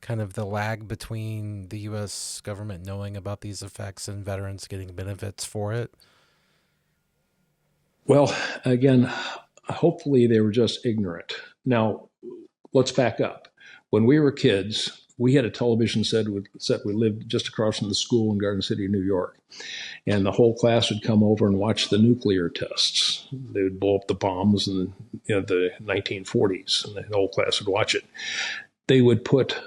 [SPEAKER 3] kind of the lag between the U.S. government knowing about these effects and veterans getting benefits for it?
[SPEAKER 2] Well, again, hopefully they were just ignorant. Now, let's back up. When we were kids, we had a television set. We lived just across from the school in Garden City, New York. And the whole class would come over and watch the nuclear tests. They would blow up the bombs in the 1940s, and the whole class would watch it. They would put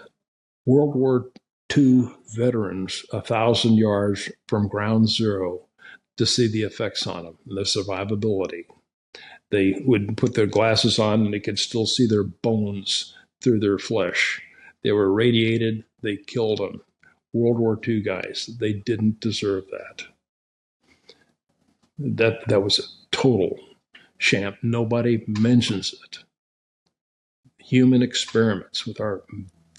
[SPEAKER 2] World War II veterans 1,000 yards from ground zero to see the effects on them and the survivability. They would put their glasses on, and they could still see their bones through their flesh. They were irradiated. They killed them. World War II guys, they didn't deserve that. That was a total sham. Nobody mentions it. Human experiments with our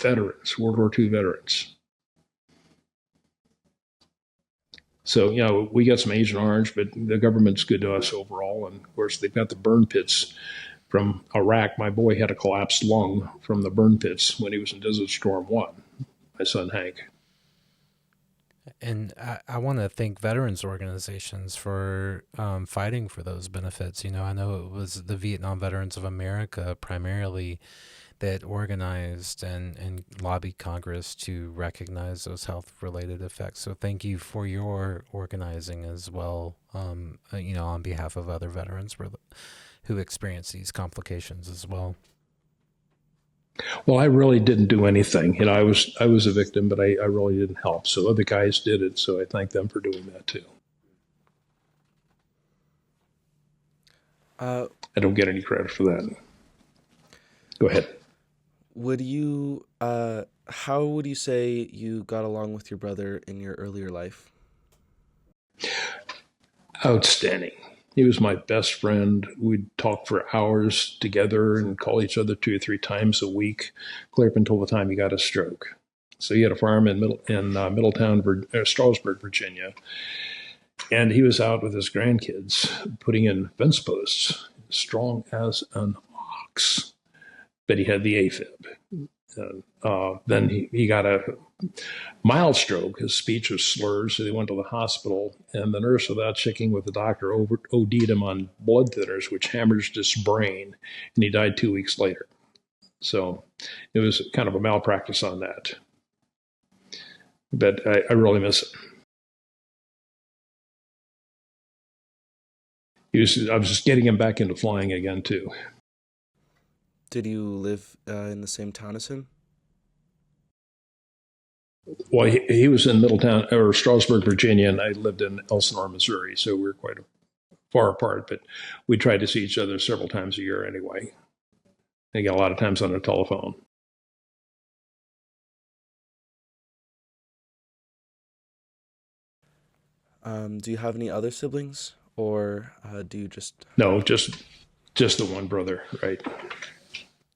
[SPEAKER 2] veterans, World War II veterans. So, we got some Agent Orange, but the government's good to us overall. And of course, they've got the burn pits from Iraq. My boy had a collapsed lung from the burn pits when he was in Desert Storm 1, my son Hank.
[SPEAKER 3] And I want to thank veterans organizations for fighting for those benefits. I know it was the Vietnam Veterans of America primarily that organized and lobbied Congress to recognize those health-related effects. So thank you for your organizing as well, on behalf of other veterans who experience these complications as well.
[SPEAKER 2] Well, I really didn't do anything. I was a victim, but I really didn't help. So other guys did it, so I thank them for doing that too. I don't get any credit for that. Go ahead.
[SPEAKER 1] How would you say you got along with your brother in your earlier life?
[SPEAKER 2] Outstanding. He was my best friend. We'd talk for hours together and call each other 2 or 3 times a week, clear up until the time he got a stroke. So he had a farm in Strasburg, Virginia, and he was out with his grandkids putting in fence posts, strong as an ox, but he had the AFib. Then he got a mild stroke. His speech was slurred, so they went to the hospital, and the nurse, without checking with the doctor, OD'd him on blood thinners, which hemorrhaged his brain, and he died 2 weeks later. So it was kind of a malpractice on that. But I really miss it. I was just getting him back into flying again, too.
[SPEAKER 1] Did you live in the same town as him?
[SPEAKER 2] Well, he was in Middletown or Strasburg, Virginia, and I lived in Elsinore, Missouri, so we were quite far apart. But we tried to see each other several times a year anyway. I got a lot of times on the telephone.
[SPEAKER 1] Do you have any other siblings, or do you just?
[SPEAKER 2] No, just the one brother, right?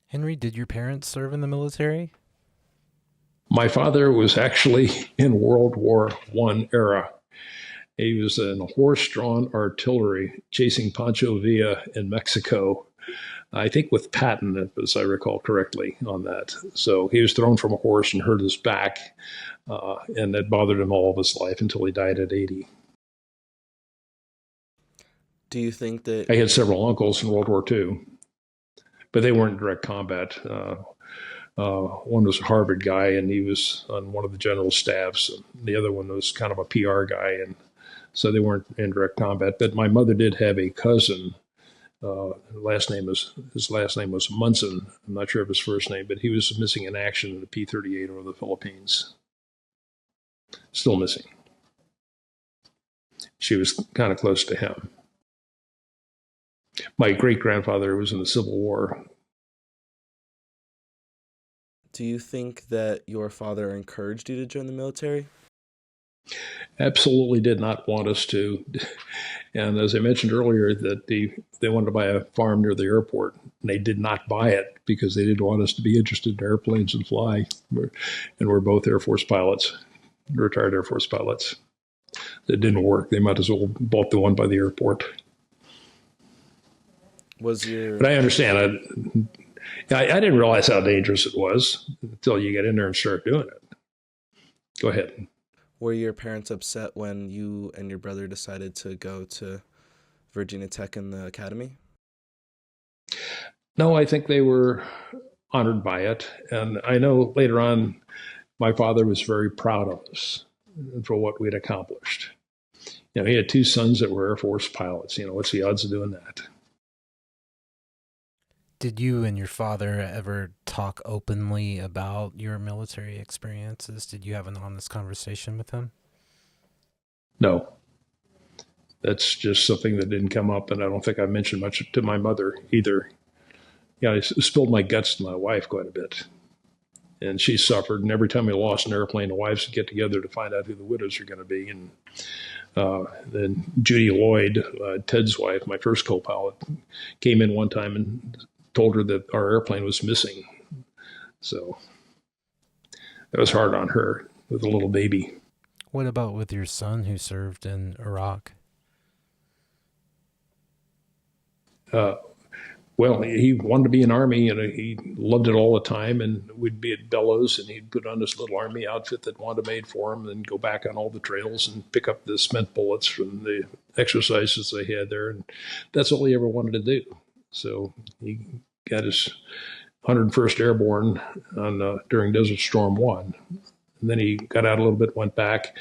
[SPEAKER 3] Henry, did your parents serve in the military?
[SPEAKER 2] My father was actually in World War I era. He was in horse-drawn artillery chasing Pancho Villa in Mexico, I think with Patton, as I recall correctly, on that. So he was thrown from a horse and hurt his back, and that bothered him all of his life until he died at 80.
[SPEAKER 1] Do you think that
[SPEAKER 2] I had several uncles in World War II, but they weren't in direct combat. One was a Harvard guy, and he was on one of the general staffs. And the other one was kind of a PR guy, and so they weren't in direct combat. But my mother did have a cousin. His last name was Munson. I'm not sure of his first name, but he was missing in action in the P-38 over the Philippines. Still missing. She was kind of close to him. My great-grandfather was in the Civil War.
[SPEAKER 1] Do you think that your father encouraged you to join the military?
[SPEAKER 2] Absolutely did not want us to. And as I mentioned earlier, that they wanted to buy a farm near the airport, and they did not buy it because they didn't want us to be interested in airplanes and fly. And we're both Air Force pilots, retired Air Force pilots. It didn't work. They might as well bought the one by the airport. But I understand. I didn't realize how dangerous it was until you get in there and start doing it. Go ahead.
[SPEAKER 1] Were your parents upset when you and your brother decided to go to Virginia Tech in the academy?
[SPEAKER 2] No, I think they were honored by it. And I know later on, my father was very proud of us for what we'd accomplished. He had two sons that were Air Force pilots. What's the odds of doing that?
[SPEAKER 3] Did you and your father ever talk openly about your military experiences? Did you have an honest conversation with him?
[SPEAKER 2] No. That's just something that didn't come up, and I don't think I mentioned much to my mother either. I spilled my guts to my wife quite a bit, and she suffered. And every time we lost an airplane, the wives would get together to find out who the widows are going to be. And then Judy Lloyd, Ted's wife, my first co-pilot, came in one time and told her that our airplane was missing. So that was hard on her with a little baby.
[SPEAKER 3] What about with your son who served in Iraq?
[SPEAKER 2] Well, he wanted to be in Army, and he loved it all the time. And we'd be at Bellows, and he'd put on this little Army outfit that Wanda made for him, and go back on all the trails and pick up the spent bullets from the exercises they had there. And that's all he ever wanted to do. So he got his 101st Airborne during Desert Storm 1. And then he got out a little bit, went back.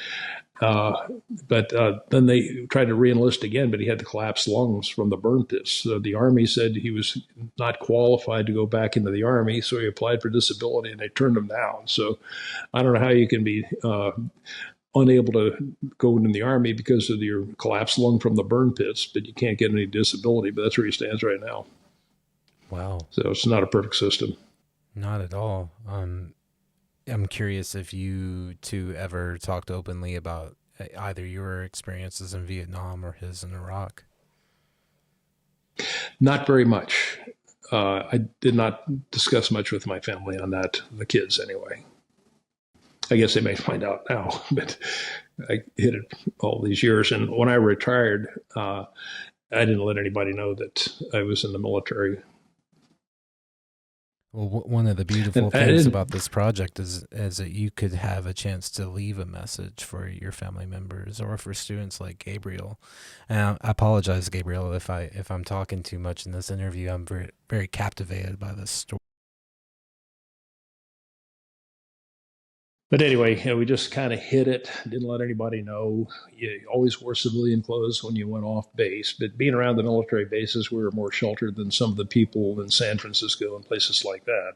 [SPEAKER 2] But then they tried to re-enlist again, but he had the collapsed lungs from the burn pits. So the Army said he was not qualified to go back into the Army, so he applied for disability, and they turned him down. So I don't know how you can be unable to go into the Army because of your collapsed lung from the burn pits, but you can't get any disability. But that's where he stands right now.
[SPEAKER 3] Wow.
[SPEAKER 2] So it's not a perfect system.
[SPEAKER 3] Not at all. I'm curious if you two ever talked openly about either your experiences in Vietnam or his in Iraq.
[SPEAKER 2] Not very much. I did not discuss much with my family on that, the kids anyway. I guess they may find out now, but I hid it all these years. And when I retired, I didn't let anybody know that I was in the military.
[SPEAKER 3] Well, one of the beautiful things about this project is that you could have a chance to leave a message for your family members or for students like Gabriel. And I apologize, Gabriel, if I'm talking too much in this interview. I'm very, very captivated by this story.
[SPEAKER 2] But anyway, we just kind of hid it, didn't let anybody know. You always wore civilian clothes when you went off base. But being around the military bases, we were more sheltered than some of the people in San Francisco and places like that.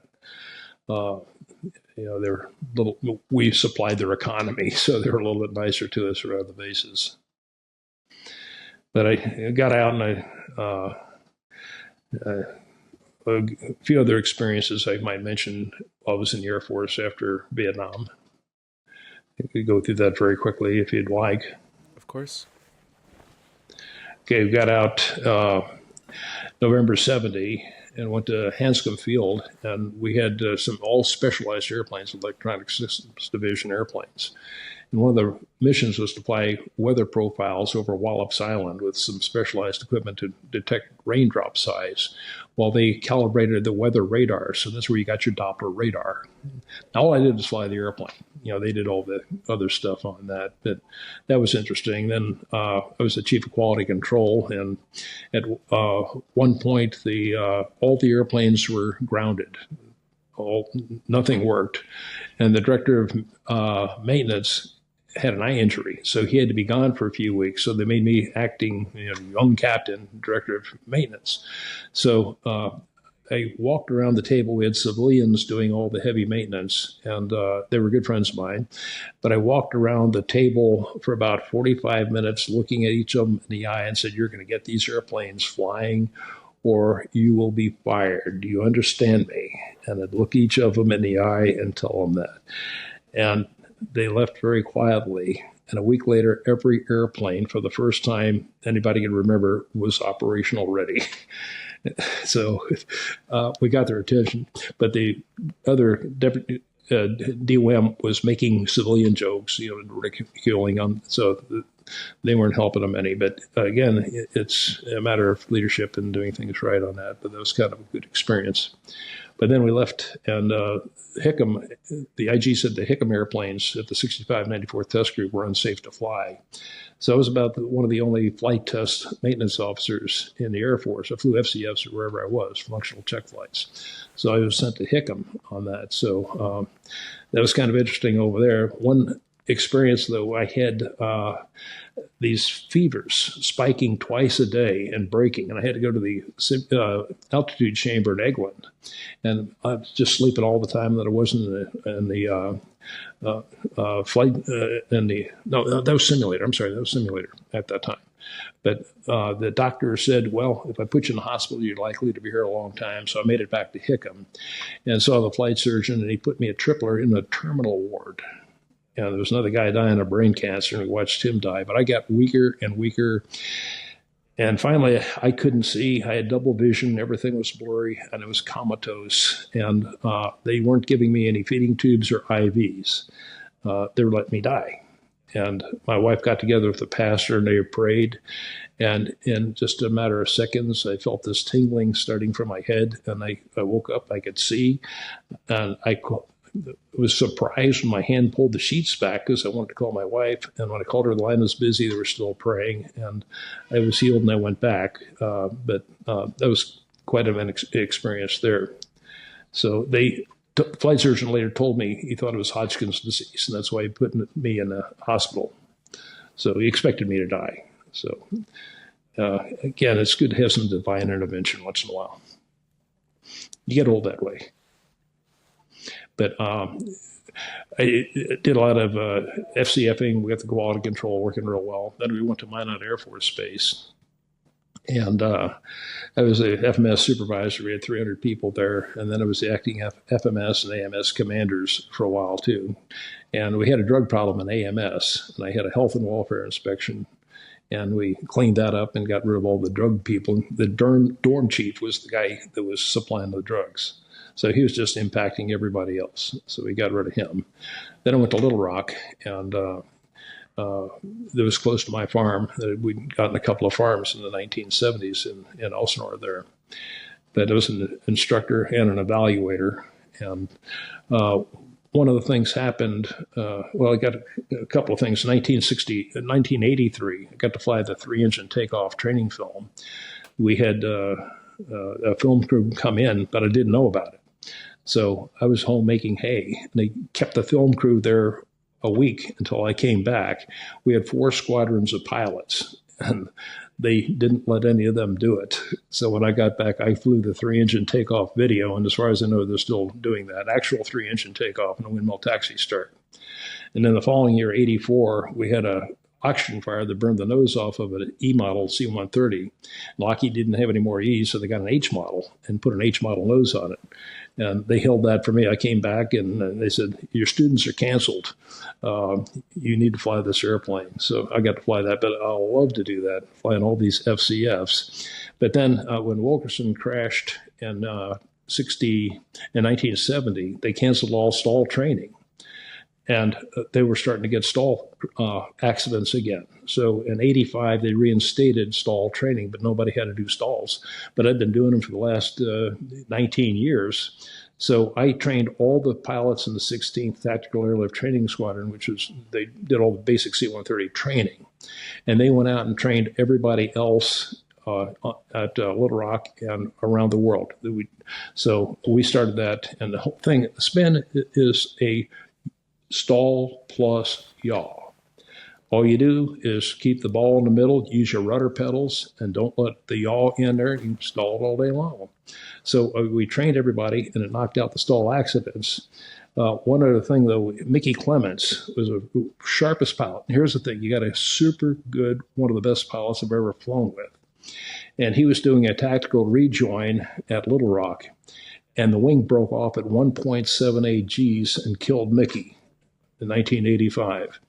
[SPEAKER 2] we supplied their economy, so they were a little bit nicer to us around the bases. But I got out and a few other experiences I might mention while I was in the Air Force after Vietnam. I could go through that very quickly if you'd like.
[SPEAKER 1] Of course.
[SPEAKER 2] Okay, we got out November 70 and went to Hanscom Field, and we had some all specialized airplanes, electronic systems division airplanes. And one of the missions was to fly weather profiles over Wallops Island with some specialized equipment to detect raindrop size while they calibrated the weather radar. So that's where you got your Doppler radar. Now, all I did was fly the airplane. They did all the other stuff on that, but that was interesting. Then I was the chief of quality control, and at one point, all the airplanes were grounded. Nothing worked. And the director of maintenance had an eye injury, so he had to be gone for a few weeks. So they made me acting, young captain, director of maintenance. So I walked around the table. We had civilians doing all the heavy maintenance, and they were good friends of mine. But I walked around the table for about 45 minutes, looking at each of them in the eye and said, "You're going to get these airplanes flying, or you will be fired. Do you understand me?" And I'd look each of them in the eye and tell them that. And they left very quietly. And a week later, every airplane, for the first time anybody can remember, was operational ready. So we got their attention. But the other deputy DOM was making civilian jokes, ridiculing them. So they weren't helping them any. But again, it's a matter of leadership and doing things right on that. But that was kind of a good experience. But then we left, and Hickam, the IG said the Hickam airplanes at the 65 94th Test Group were unsafe to fly. So I was about one of the only flight test maintenance officers in the Air Force. I flew FCFs or wherever I was, functional check flights. So I was sent to Hickam on that. So that was kind of interesting over there. One experience, though, I had these fevers spiking twice a day and breaking, and I had to go to the altitude chamber at Eglin, and I was just sleeping all the time that I wasn't in the flight that was simulator. I'm sorry, that was simulator at that time. But the doctor said, "Well, if I put you in the hospital, you're likely to be here a long time." So I made it back to Hickam and saw the flight surgeon, and he put me a tripler in the terminal ward. There was another guy dying of brain cancer, and we watched him die. But I got weaker and weaker. And finally, I couldn't see. I had double vision. Everything was blurry, and it was comatose. And they weren't giving me any feeding tubes or IVs. They were letting me die. And my wife got together with the pastor, and they prayed. And in just a matter of seconds, I felt this tingling starting from my head. And I woke up. I could see. And I was surprised when my hand pulled the sheets back because I wanted to call my wife. And when I called her, the line was busy. They were still praying. And I was healed and I went back. But that was quite an experience there. So the flight surgeon later told me he thought it was Hodgkin's disease. And that's why he put me in the hospital. So he expected me to die. So again, it's good to have some divine intervention once in a while. You get old that way. But I did a lot of FCFing. We got the quality control working real well. Then we went to Minot Air Force Base. And I was a FMS supervisor. We had 300 people there. And then I was the acting FMS and AMS commanders for a while, too. And we had a drug problem in AMS. And I had a health and welfare inspection. And we cleaned that up and got rid of all the drug people. The dorm chief was the guy that was supplying the drugs. So he was just impacting everybody else. So we got rid of him. Then I went to Little Rock, and that was close to my farm. We'd gotten a couple of farms in the 1970s in Elsinore there. But I was an instructor and an evaluator. And one of the things happened, I got a couple of things. In 1983, I got to fly the 3-engine takeoff training film. We had a film crew come in, but I didn't know about it. So I was home making hay, and they kept the film crew there a week until I came back. We had 4 squadrons of pilots, and they didn't let any of them do it. So when I got back, I flew the 3-engine takeoff video, and as far as I know, they're still doing that, actual 3-engine takeoff and a windmill taxi start. And then the following year, 84, we had a oxygen fire that burned the nose off of an E model C-130. Lockheed didn't have any more E's, so they got an H model and put an H model nose on it. And they held that for me. I came back and they said, your students are canceled. You need to fly this airplane. So I got to fly that, but I'll love to do that, flying all these FCFs. But then when Wilkerson crashed in 1970, they canceled all stall training. And they were starting to get stall accidents again. So in 85, they reinstated stall training, but nobody had to do stalls. But I've been doing them for the last 19 years. So I trained all the pilots in the 16th Tactical Airlift Training Squadron, they did all the basic C-130 training. And they went out and trained everybody else at Little Rock and around the world. So we started that. And the whole thing, spin is a stall plus yaw. All you do is keep the ball in the middle, use your rudder pedals, and don't let the yaw in there. You can stall it all day long. So we trained everybody, and it knocked out the stall accidents. One other thing, though, Mickey Clements was the sharpest pilot. And here's the thing. You got a super good, one of the best pilots I've ever flown with. And he was doing a tactical rejoin at Little Rock, and the wing broke off at 1.78 Gs and killed Mickey in 1985.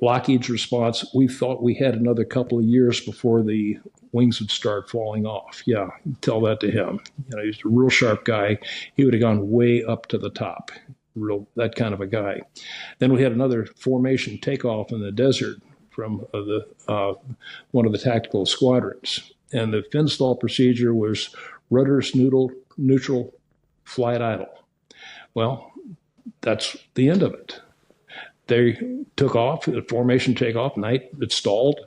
[SPEAKER 2] Lockheed's response, we thought we had another couple of years before the wings would start falling off. Yeah, tell that to him. He's a real sharp guy. He would have gone way up to the top. That kind of a guy. Then we had another formation takeoff in the desert from one of the tactical squadrons. And the fin stall procedure was rudders neutral, flight idle. Well, that's the end of it. They took off, the formation takeoff, night, it stalled.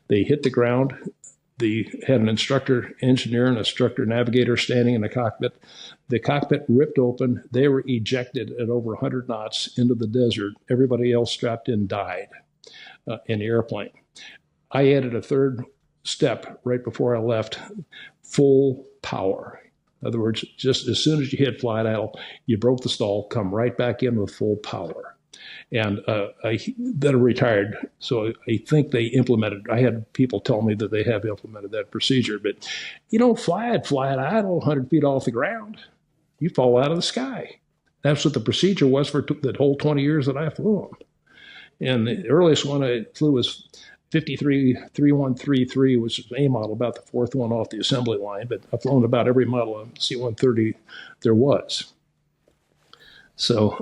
[SPEAKER 2] They hit the ground. They had an instructor engineer and instructor navigator standing in the cockpit. The cockpit ripped open. They were ejected at over 100 knots into the desert. Everybody else strapped in died in the airplane. I added a third step right before I left, full power. In other words, just as soon as you hit flight idle, you broke the stall, come right back in with full power. And I then retired, so I think they implemented. I had people tell me that they have implemented that procedure, but you don't fly it idle 100 feet off the ground. You fall out of the sky. That's what the procedure was for the whole 20 years that I flew them. And the earliest one I flew was 53-3133, which is an A model, about the fourth one off the assembly line, but I've flown about every model of C-130 there was. So,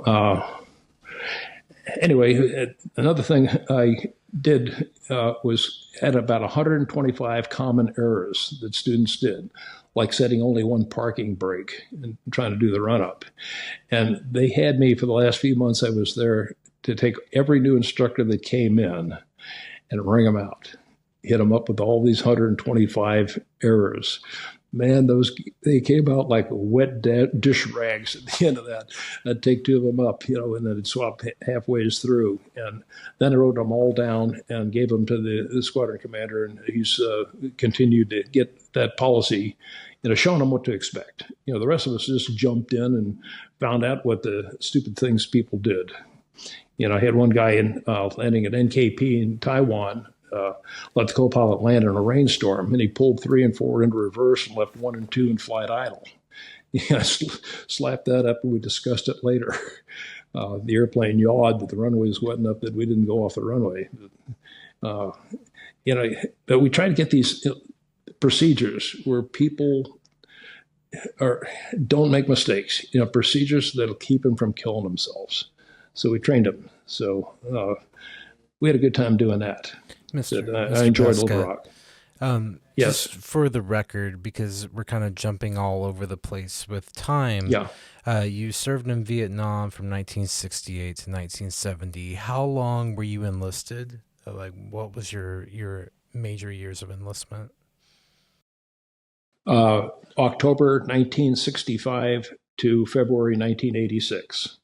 [SPEAKER 2] anyway, another thing I did was had about 125 common errors that students did, like setting only one parking brake and trying to do the run-up. And they had me for the last few months I was there to take every new instructor that came in and ring them out, hit them up with all these 125 errors. Man, they came out like wet dish rags at the end of that. I'd take two of them up, and then I'd swap halfway through. And then I wrote them all down and gave them to the squadron commander, and he's continued to get that policy, showing them what to expect. The rest of us just jumped in and found out what the stupid things people did. I had one guy landing at NKP in Taiwan, let the co-pilot land in a rainstorm, and he pulled 3 and 4 into reverse and left 1 and 2 in flight idle. I slapped that up, and we discussed it later. The airplane yawed that the runway was wet enough that we didn't go off the runway. But we try to get these procedures where people don't make mistakes. Procedures that'll keep them from killing themselves. So we trained them. So we had a good time doing that. I enjoyed Little Rock. Yes.
[SPEAKER 3] Just for the record, because we're kind of jumping all over the place with time.
[SPEAKER 2] Yeah.
[SPEAKER 3] You served in Vietnam from 1968 to 1970. How long were you enlisted? What was your major years of enlistment?
[SPEAKER 2] October 1965 to February 1986.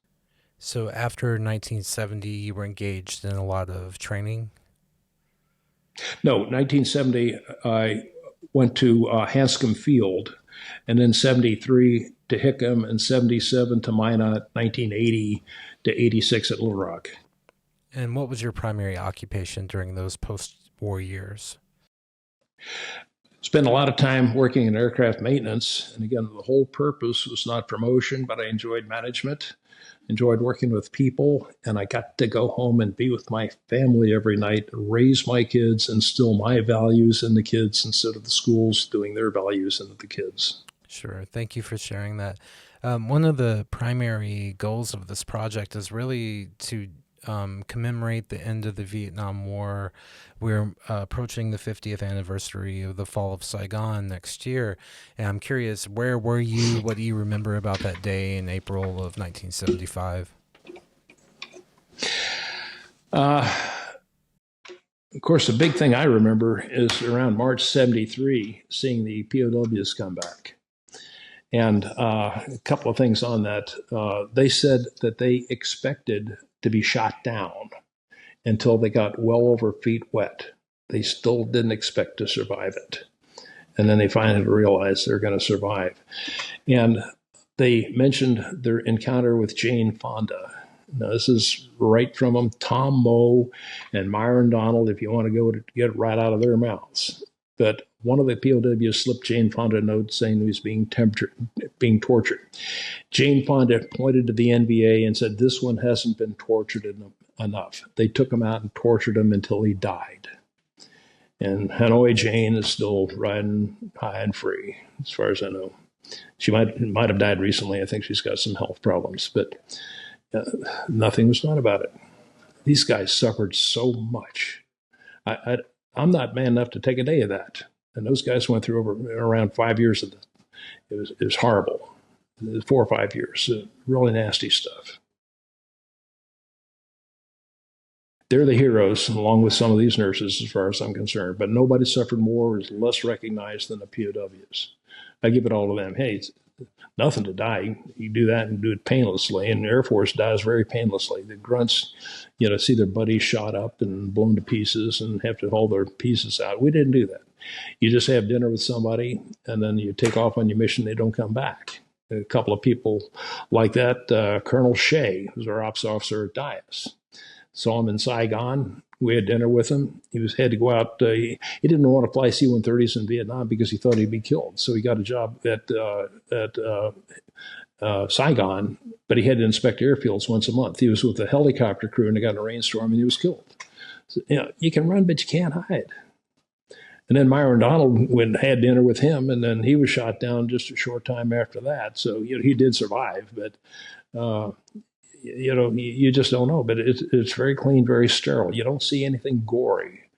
[SPEAKER 3] So after 1970, you were engaged in a lot of training?
[SPEAKER 2] No, 1970, I went to Hanscom Field, and then 73 to Hickam, and 77 to Minot, 1980 to 86 at Little Rock.
[SPEAKER 3] And what was your primary occupation during those post-war years?
[SPEAKER 2] Spent a lot of time working in aircraft maintenance. And again, the whole purpose was not promotion, but I enjoyed management, enjoyed working with people, and I got to go home and be with my family every night, raise my kids, instill my values in the kids instead of the schools doing their values into the kids.
[SPEAKER 3] Sure. Thank you for sharing that. One of the primary goals of this project is really to commemorate the end of the Vietnam War. We're approaching the 50th anniversary of the fall of Saigon next year. And I'm curious, where were you? What do you remember about that day in April of 1975?
[SPEAKER 2] Of course, the big thing I remember is around March 73, seeing the POWs come back. And a couple of things on that. They said that they expected to be shot down until they got well over feet wet. They still didn't expect to survive it. And then they finally realized they're going to survive. And they mentioned their encounter with Jane Fonda. Now, this is right from them, Tom Moe and Myron Donald, if you want to go to get it right out of their mouths. But one of the POWs slipped Jane Fonda a note saying he was being tortured. Jane Fonda pointed to the NVA and said, "This one hasn't been tortured enough." They took him out and tortured him until he died. And Hanoi Jane is still riding high and free, as far as I know. She might have died recently. I think she's got some health problems, but nothing was done about it. These guys suffered so much. I'm not man enough to take a day of that. And those guys went through around 5 years of it. It was horrible. 4 or 5 years, really nasty stuff. They're the heroes, along with some of these nurses, as far as I'm concerned. But nobody suffered more or is less recognized than the POWs. I give it all to them. Hey, it's nothing to die. You do that and do it painlessly. And the Air Force dies very painlessly. The grunts, see their buddies shot up and blown to pieces and have to haul their pieces out. We didn't do that. You just have dinner with somebody, and then you take off on your mission. They don't come back. A couple of people like that. Colonel Shea, who's our ops officer at Dias, saw him in Saigon. We had dinner with him. He had to go out. He didn't want to fly C-130s in Vietnam because he thought he'd be killed. So he got a job at Saigon, but he had to inspect airfields once a month. He was with a helicopter crew, and they got in a rainstorm, and he was killed. So, you can run, but you can't hide. And then Myron Donald had dinner with him, and then he was shot down just a short time after that. So he did survive, but you just don't know. But it's very clean, very sterile. You don't see anything gory.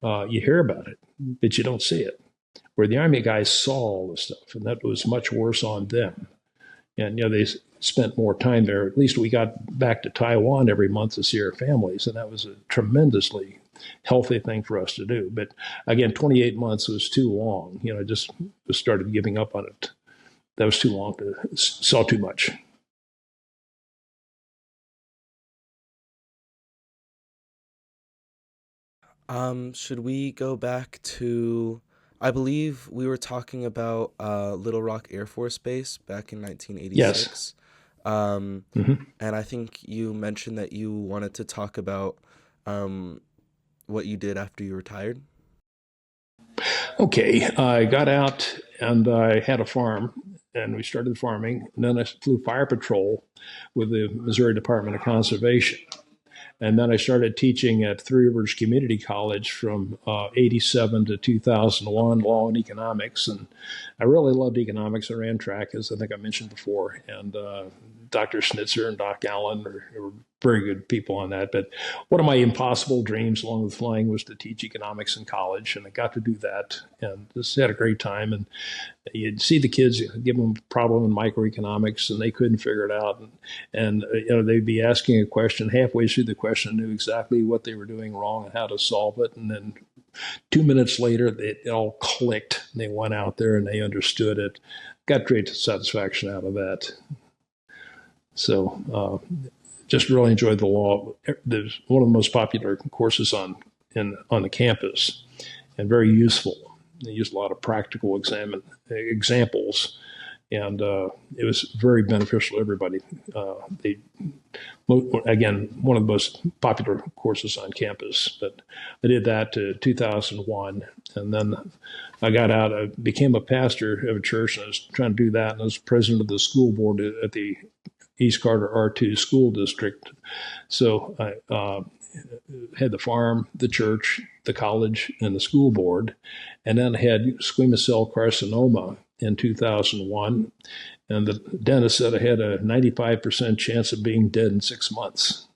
[SPEAKER 2] You hear about it, but you don't see it. Where the Army guys saw all the stuff, and that was much worse on them. And they spent more time there. At least we got back to Taiwan every month to see our families, and that was a tremendously healthy thing for us to do. But again, 28 months was too long. Just started giving up on it. That was too long. Saw too much.
[SPEAKER 1] Should we go back to, I believe we were talking about Little Rock Air Force Base back in 1986.
[SPEAKER 2] Yes.
[SPEAKER 1] And I think you mentioned that you wanted to talk about what you did after you retired.
[SPEAKER 2] Okay, I got out and I had a farm, and we started farming. And then I flew fire patrol with the Missouri Department of Conservation. And then I started teaching at Three Rivers Community College from 87 to 2001, law and economics. And I really loved economics. I ran track, as I think I mentioned before. And Dr. Schnitzer and Doc Allen were very good people on that. But one of my impossible dreams, along with flying, was to teach economics in college. And I got to do that and just had a great time. And you'd see the kids, give them a problem in microeconomics, and they couldn't figure it out. And they'd be asking a question. Halfway through the question, knew exactly what they were doing wrong and how to solve it. And then 2 minutes later, it all clicked. They went out there and they understood it. Got great satisfaction out of that. So just really enjoyed the law. There's one of the most popular courses on on the campus, and very useful. They used a lot of practical examples, and it was very beneficial to everybody. Again, one of the most popular courses on campus. But I did that to 2001, and then I got out. I became a pastor of a church, and I was trying to do that. And I was president of the school board at the East Carter R2 school district. So I had the farm, the church, the college, and the school board, and then I had squamous cell carcinoma in 2001. And the dentist said I had a 95% chance of being dead in 6 months.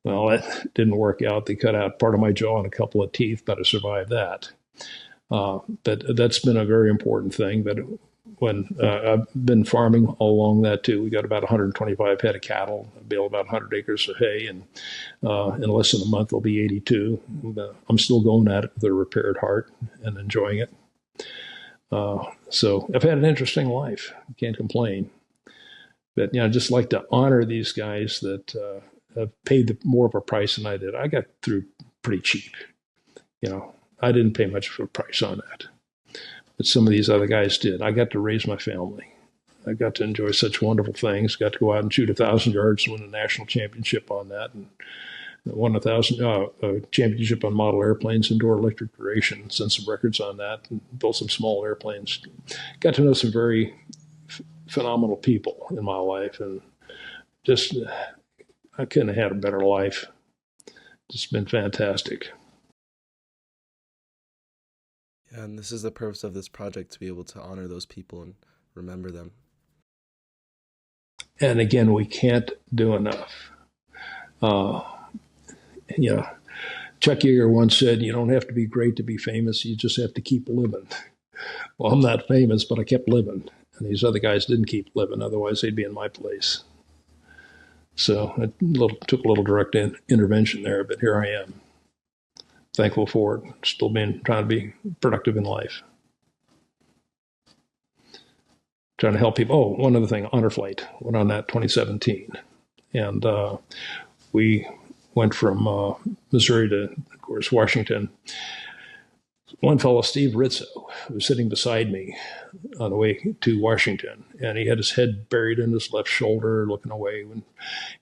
[SPEAKER 2] Well, that didn't work out. They cut out part of my jaw and a couple of teeth, but I survived that. But that's been a very important thing. But when I've been farming all along that too, we got about 125 head of cattle, I bale about 100 acres of hay, and in less than a month I'll be 82. I'm still going at it with a repaired heart and enjoying it. So I've had an interesting life. Can't complain. But I just like to honor these guys that have paid more of a price than I did. I got through pretty cheap. I didn't pay much of a price on that. But some of these other guys did. I got to raise my family. I got to enjoy such wonderful things. Got to go out and shoot 1,000 yards and win a national championship on that. And won a championship on model airplanes, indoor electric duration, sent some records on that, and built some small airplanes. Got to know some very phenomenal people in my life, and just I couldn't have had a better life. It's been fantastic.
[SPEAKER 1] Yeah, and this is the purpose of this project, to be able to honor those people and remember them.
[SPEAKER 2] And again, we can't do enough. Chuck Yeager once said, you don't have to be great to be famous. You just have to keep living. Well, I'm not famous, but I kept living. And these other guys didn't keep living. Otherwise, they'd be in my place. So it took a little direct intervention there, but here I am. Thankful for it. Still trying to be productive in life. Trying to help people. Oh, one other thing, honor flight. Went on that 2017. And we went from Missouri to, of course, Washington. One fellow, Steve Rizzo, was sitting beside me on the way to Washington, and he had his head buried in his left shoulder, looking away. When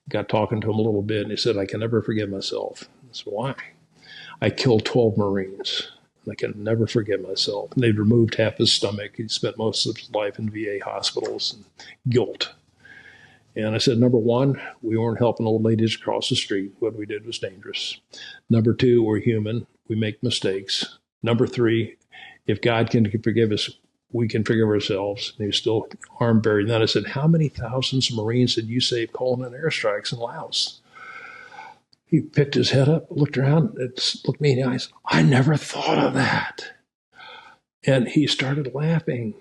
[SPEAKER 2] got talking to him a little bit, and he said, I can never forgive myself. I said, why? I killed 12 Marines. I can never forgive myself. And they'd removed half his stomach. He spent most of his life in VA hospitals, and guilt. And I said, number one, we weren't helping old ladies across the street. What we did was dangerous. Number two, we're human. We make mistakes. Number three, if God can forgive us, we can forgive ourselves. And he was still arm buried. And then I said, how many thousands of Marines did you save calling in airstrikes in Laos? He picked his head up, looked around, looked me in the eyes. I never thought of that. And he started laughing.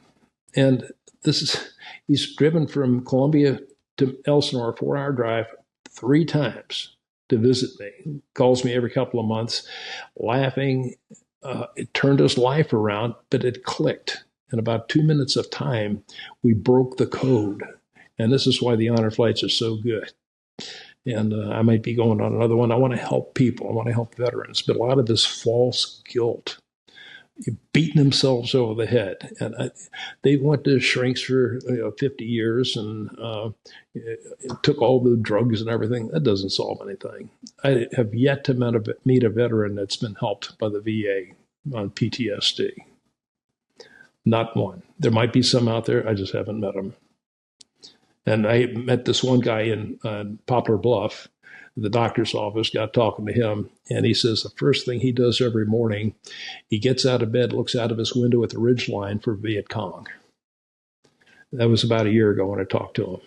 [SPEAKER 2] And he's driven from Columbia to Elsinore, a 4-hour drive, 3 times to visit me. Calls me every couple of months, laughing. It turned his life around, but it clicked. In about 2 minutes of time, we broke the code. And this is why the honor flights are so good. And I might be going on another one. I want to help people. I want to help veterans. But a lot of this false guilt, beating themselves over the head. And they went to shrinks for 50 years and took all the drugs and everything. That doesn't solve anything. I have yet to meet a veteran that's been helped by the VA on PTSD. Not one. There might be some out there. I just haven't met them. And I met this one guy in Poplar Bluff. The doctor's office, got talking to him, and he says the first thing he does every morning, he gets out of bed, looks out of his window at the ridge line for Viet Cong. That was about a year ago when I talked to him.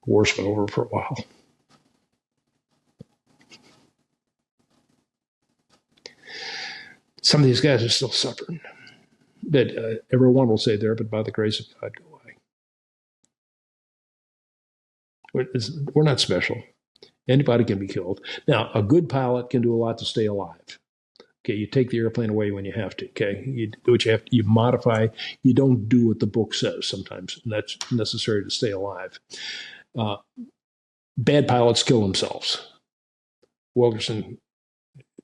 [SPEAKER 2] War's been over for a while. Some of these guys are still suffering. But everyone will say there, but by the grace of God, go away. We're not special. Anybody can be killed. Now, a good pilot can do a lot to stay alive. Okay, you take the airplane away when you have to. Okay, you do what you have to. You modify. You don't do what the book says sometimes, and that's necessary to stay alive. Bad pilots kill themselves. Wilkerson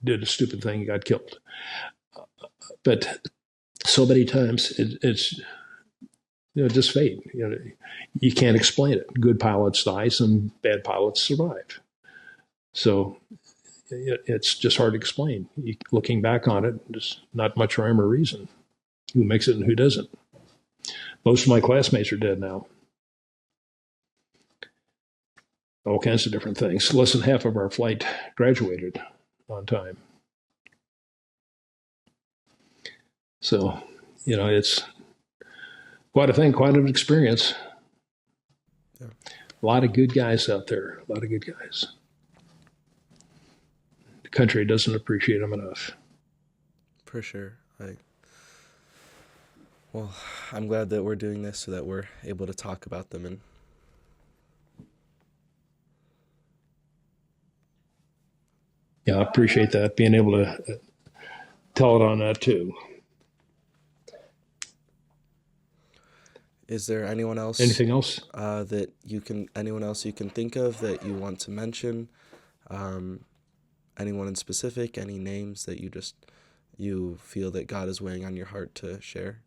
[SPEAKER 2] did a stupid thing and got killed. But so many times it's just fate. You can't explain it. Good pilots die, some bad pilots survive. So it's just hard to explain. Looking back on it, there's not much rhyme or reason. Who makes it and who doesn't? Most of my classmates are dead now. All kinds of different things. Less than half of our flight graduated on time. So, it's quite a thing, quite an experience.
[SPEAKER 1] Yeah.
[SPEAKER 2] A lot of good guys out there, a lot of good guys. The country doesn't appreciate them enough.
[SPEAKER 1] For sure. Well, I'm glad that we're doing this so that we're able to talk about them. And
[SPEAKER 2] yeah, I appreciate that, being able to tell it on that too.
[SPEAKER 1] is there anyone else?
[SPEAKER 2] Anything else?
[SPEAKER 1] Anyone else you can think of that you want to mention? Anyone in specific? Any names that you feel that God is weighing on your heart to share?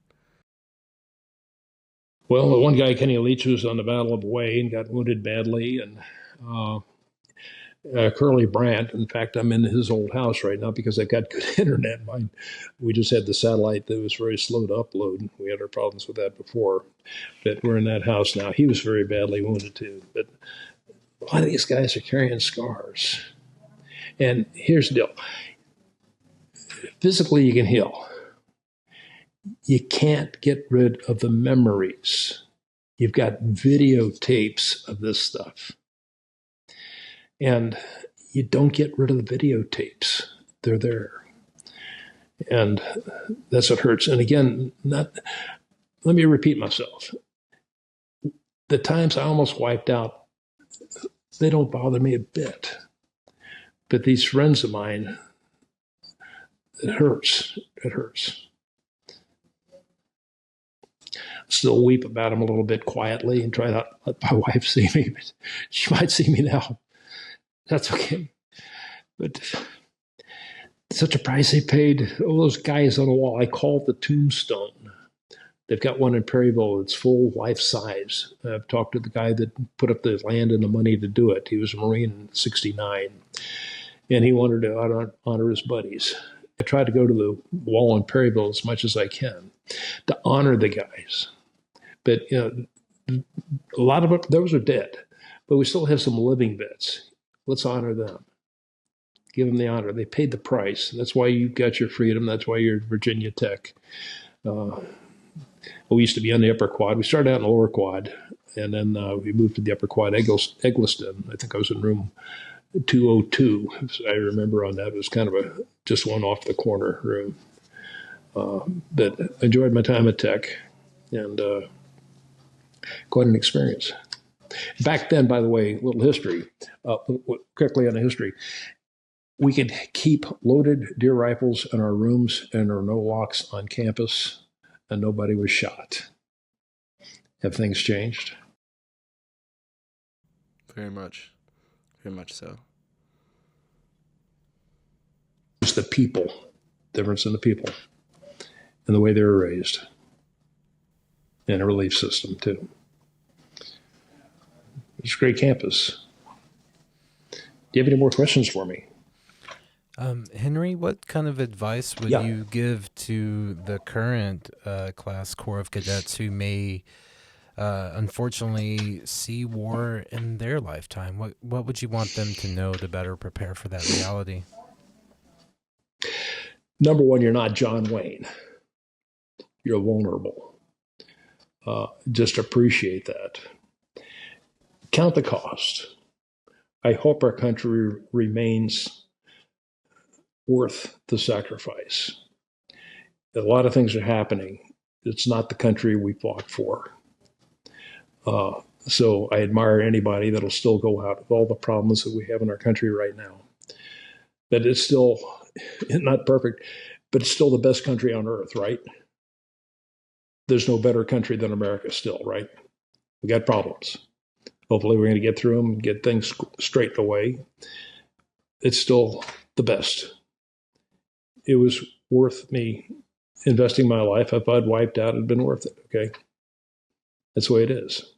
[SPEAKER 2] Well, the one guy, Kenny Leach, was on the Battle of Wayne, got wounded badly, and Curly Brandt. In fact, I'm in his old house right now because I've got good internet. We just had the satellite that was very slow to upload. We had our problems with that before, but we're in that house now. He was very badly wounded too. But a lot of these guys are carrying scars. And here's the deal. Physically, you can heal. You can't get rid of the memories. You've got videotapes of this stuff. And you don't get rid of the videotapes. They're there. And that's what hurts. And again, let me repeat myself. The times I almost wiped out, they don't bother me a bit. But these friends of mine, it hurts. It hurts. Still weep about them a little bit quietly and try not to let my wife see me. But she might see me now. That's okay. But such a price they paid. All those guys on the wall, I call it the tombstone. They've got one in Perryville that's full life size. I've talked to the guy that put up the land and the money to do it. He was a Marine in '69, and he wanted to honor his buddies. I try to go to the wall in Perryville as much as I can to honor the guys. But a lot of those are dead, but we still have some living bits. Let's honor them. Give them the honor. They paid the price. That's why you got your freedom. That's why you're at Virginia Tech. We used to be on the upper quad. We started out in the lower quad, and then we moved to the upper quad, Eggleston. I think I was in room 202. I remember on that. It was kind of just one off the corner room. But I enjoyed my time at Tech, and quite an experience. Back then, by the way, a little history, quickly on the history. We could keep loaded deer rifles in our rooms, and there were no locks on campus, and nobody was shot. Have things changed?
[SPEAKER 1] Very much so.
[SPEAKER 2] It's the people, difference in the people, and the way they were raised, and a relief system too. It's a great campus. Do you have any more questions for me?
[SPEAKER 3] Henry, what kind of advice would you give to the current class Corps of Cadets who may unfortunately see war in their lifetime? What would you want them to know to better prepare for that reality?
[SPEAKER 2] Number one, you're not John Wayne. You're vulnerable. Just appreciate that. Count the cost. I hope our country remains worth the sacrifice. A lot of things are happening. It's not the country we fought for. So I admire anybody that'll still go out with all the problems that we have in our country right now. But it's still not perfect, but it's still the best country on earth, right? There's no better country than America still, right? We got problems. Hopefully we're going to get through them and get things straightened away. It's still the best. it was worth me investing my life. If I'd wiped out, it'd been worth it. Okay. That's the way it is.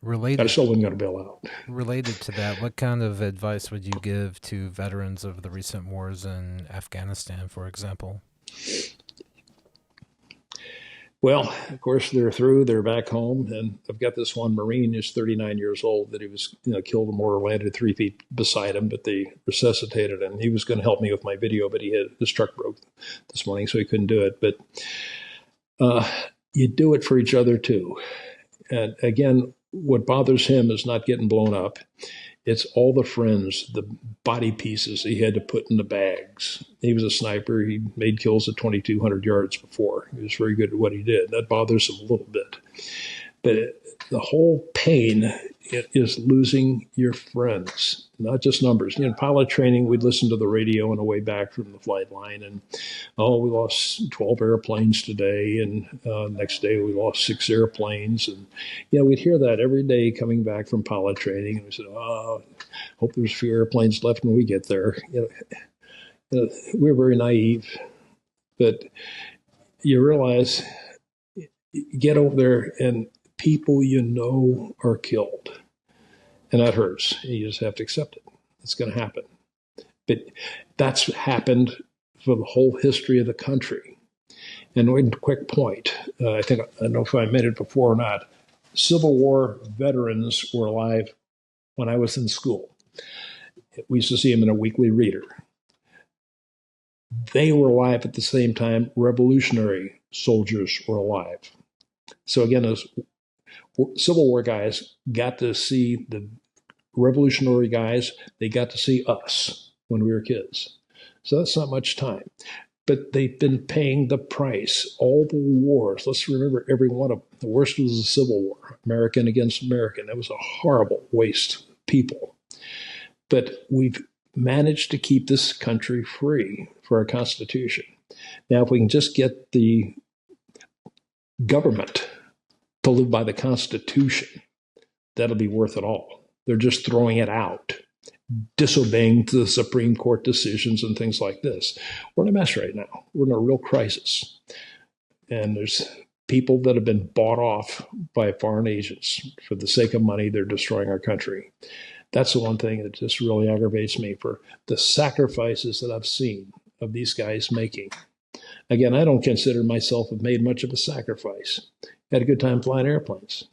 [SPEAKER 2] I still wasn't going to bail out.
[SPEAKER 3] Related to that, what kind of advice would you give to veterans of the recent wars in Afghanistan, for example?
[SPEAKER 2] Well, of course, they're through. They're back home. And I've got this one Marine who's 39 years old that he was killed. The mortar landed 3 feet beside him, but they resuscitated him. He was going to help me with my video, but his truck broke this morning, so he couldn't do it. But you do it for each other, too. And again, what bothers him is not getting blown up. It's all the friends, the body pieces he had to put in the bags. He was a sniper. He made kills at 2,200 yards before. He was very good at what he did. That bothers him a little bit. But the whole pain is losing your friends, not just numbers. In pilot training, we'd listen to the radio on the way back from the flight line, and we lost 12 airplanes today, and next day we lost 6 airplanes, and we'd hear that every day coming back from pilot training, and we said, hope there's a few airplanes left when we get there. We're very naive, but you realize you get over there and people are killed. And that hurts. You just have to accept it. It's going to happen. But that's happened for the whole history of the country. And one quick point, I don't know if I made it before or not, Civil War veterans were alive when I was in school. We used to see them in a weekly reader. They were alive at the same time Revolutionary soldiers were alive. So again, those Civil War guys got to see the Revolutionary guys. They got to see us when we were kids. So that's not much time. But they've been paying the price. All the wars, let's remember every one of them. The worst was the Civil War, American against American. That was a horrible waste of people. But we've managed to keep this country free for our Constitution. Now, if we can just get the government to live by the Constitution, that'll be worth it all. They're just throwing it out, disobeying the Supreme Court decisions and things like this. We're in a mess right now. We're in a real crisis. And there's people that have been bought off by foreign agents for the sake of money. They're destroying our country. That's the one thing that just really aggravates me, for the sacrifices that I've seen of these guys making. Again, I don't consider myself have made much of a sacrifice. Had a good time flying airplanes.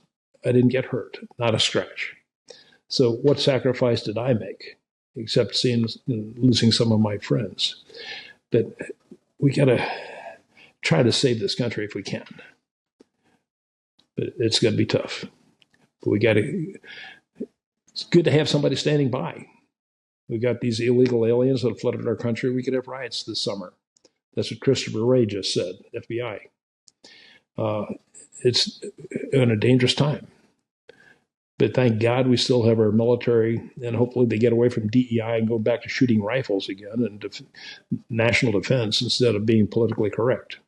[SPEAKER 2] I didn't get hurt, not a scratch. So what sacrifice did I make, except losing some of my friends? But we got to try to save this country if we can. But it's going to be tough. But it's good to have somebody standing by. We got these illegal aliens that have flooded our country. We could have riots this summer. That's what Christopher Wray just said, FBI. It's in a dangerous time. But thank God we still have our military, and hopefully they get away from DEI and go back to shooting rifles again and national defense instead of being politically correct.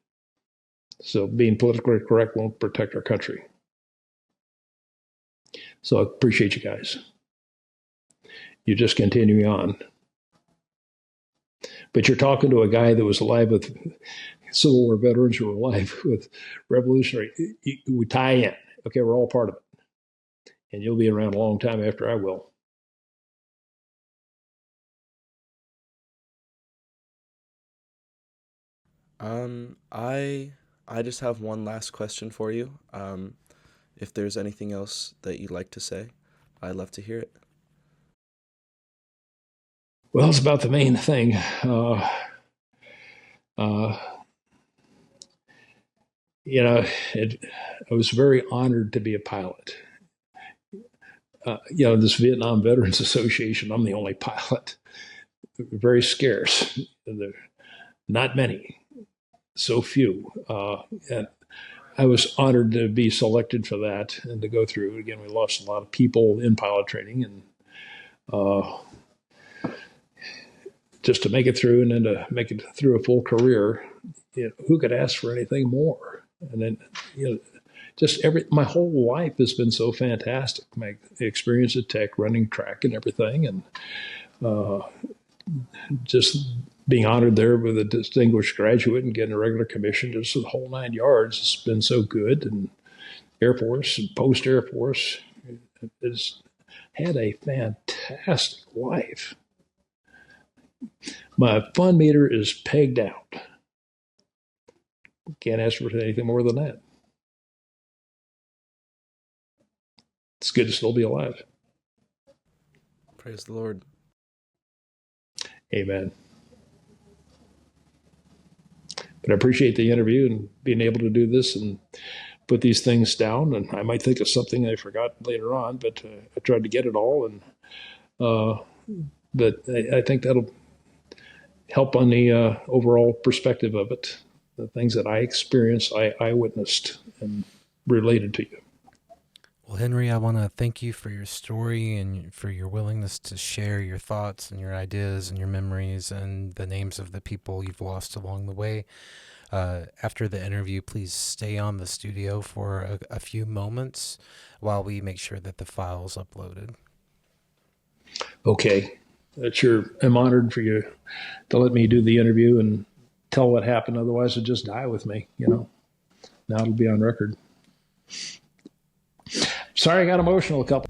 [SPEAKER 2] So being politically correct won't protect our country. So I appreciate you guys. You just continue on. But you're talking to a guy that was alive with Civil War veterans who were alive with Revolutionary. We tie in. Okay, we're all part of it. And you'll be around a long time after I will.
[SPEAKER 1] I just have one last question for you. If there's anything else that you'd like to say, I'd love to hear it.
[SPEAKER 2] Well, it's about the main thing. I was very honored to be a pilot. This Vietnam Veterans Association, I'm the only pilot. Very scarce. There not many, so few. And I was honored to be selected for that and to go through. Again, we lost a lot of people in pilot training, and just to make it through, and then to make it through a full career, who could ask for anything more? And then, my whole life has been so fantastic. My experience at Tech, running track and everything, and just being honored there with a distinguished graduate and getting a regular commission, just the whole 9 yards. It's been so good. And Air Force and post Air Force has had a fantastic life. My fun meter is pegged out. Can't ask for anything more than that. It's good to still be alive.
[SPEAKER 1] Praise the Lord.
[SPEAKER 2] Amen. But I appreciate the interview and being able to do this and put these things down. And I might think of something I forgot later on, but I tried to get it all. And but I think that'll help on the overall perspective of it. The things that I experienced, I witnessed and related to you.
[SPEAKER 3] Well, Henry, I want to thank you for your story and for your willingness to share your thoughts and your ideas and your memories and the names of the people you've lost along the way. After the interview, please stay on the studio for a few moments while we make sure that the file's uploaded.
[SPEAKER 2] Okay. I'm honored for you to let me do the interview and tell what happened. Otherwise, it'd just die with me, Now it'll be on record. Sorry I got emotional a couple.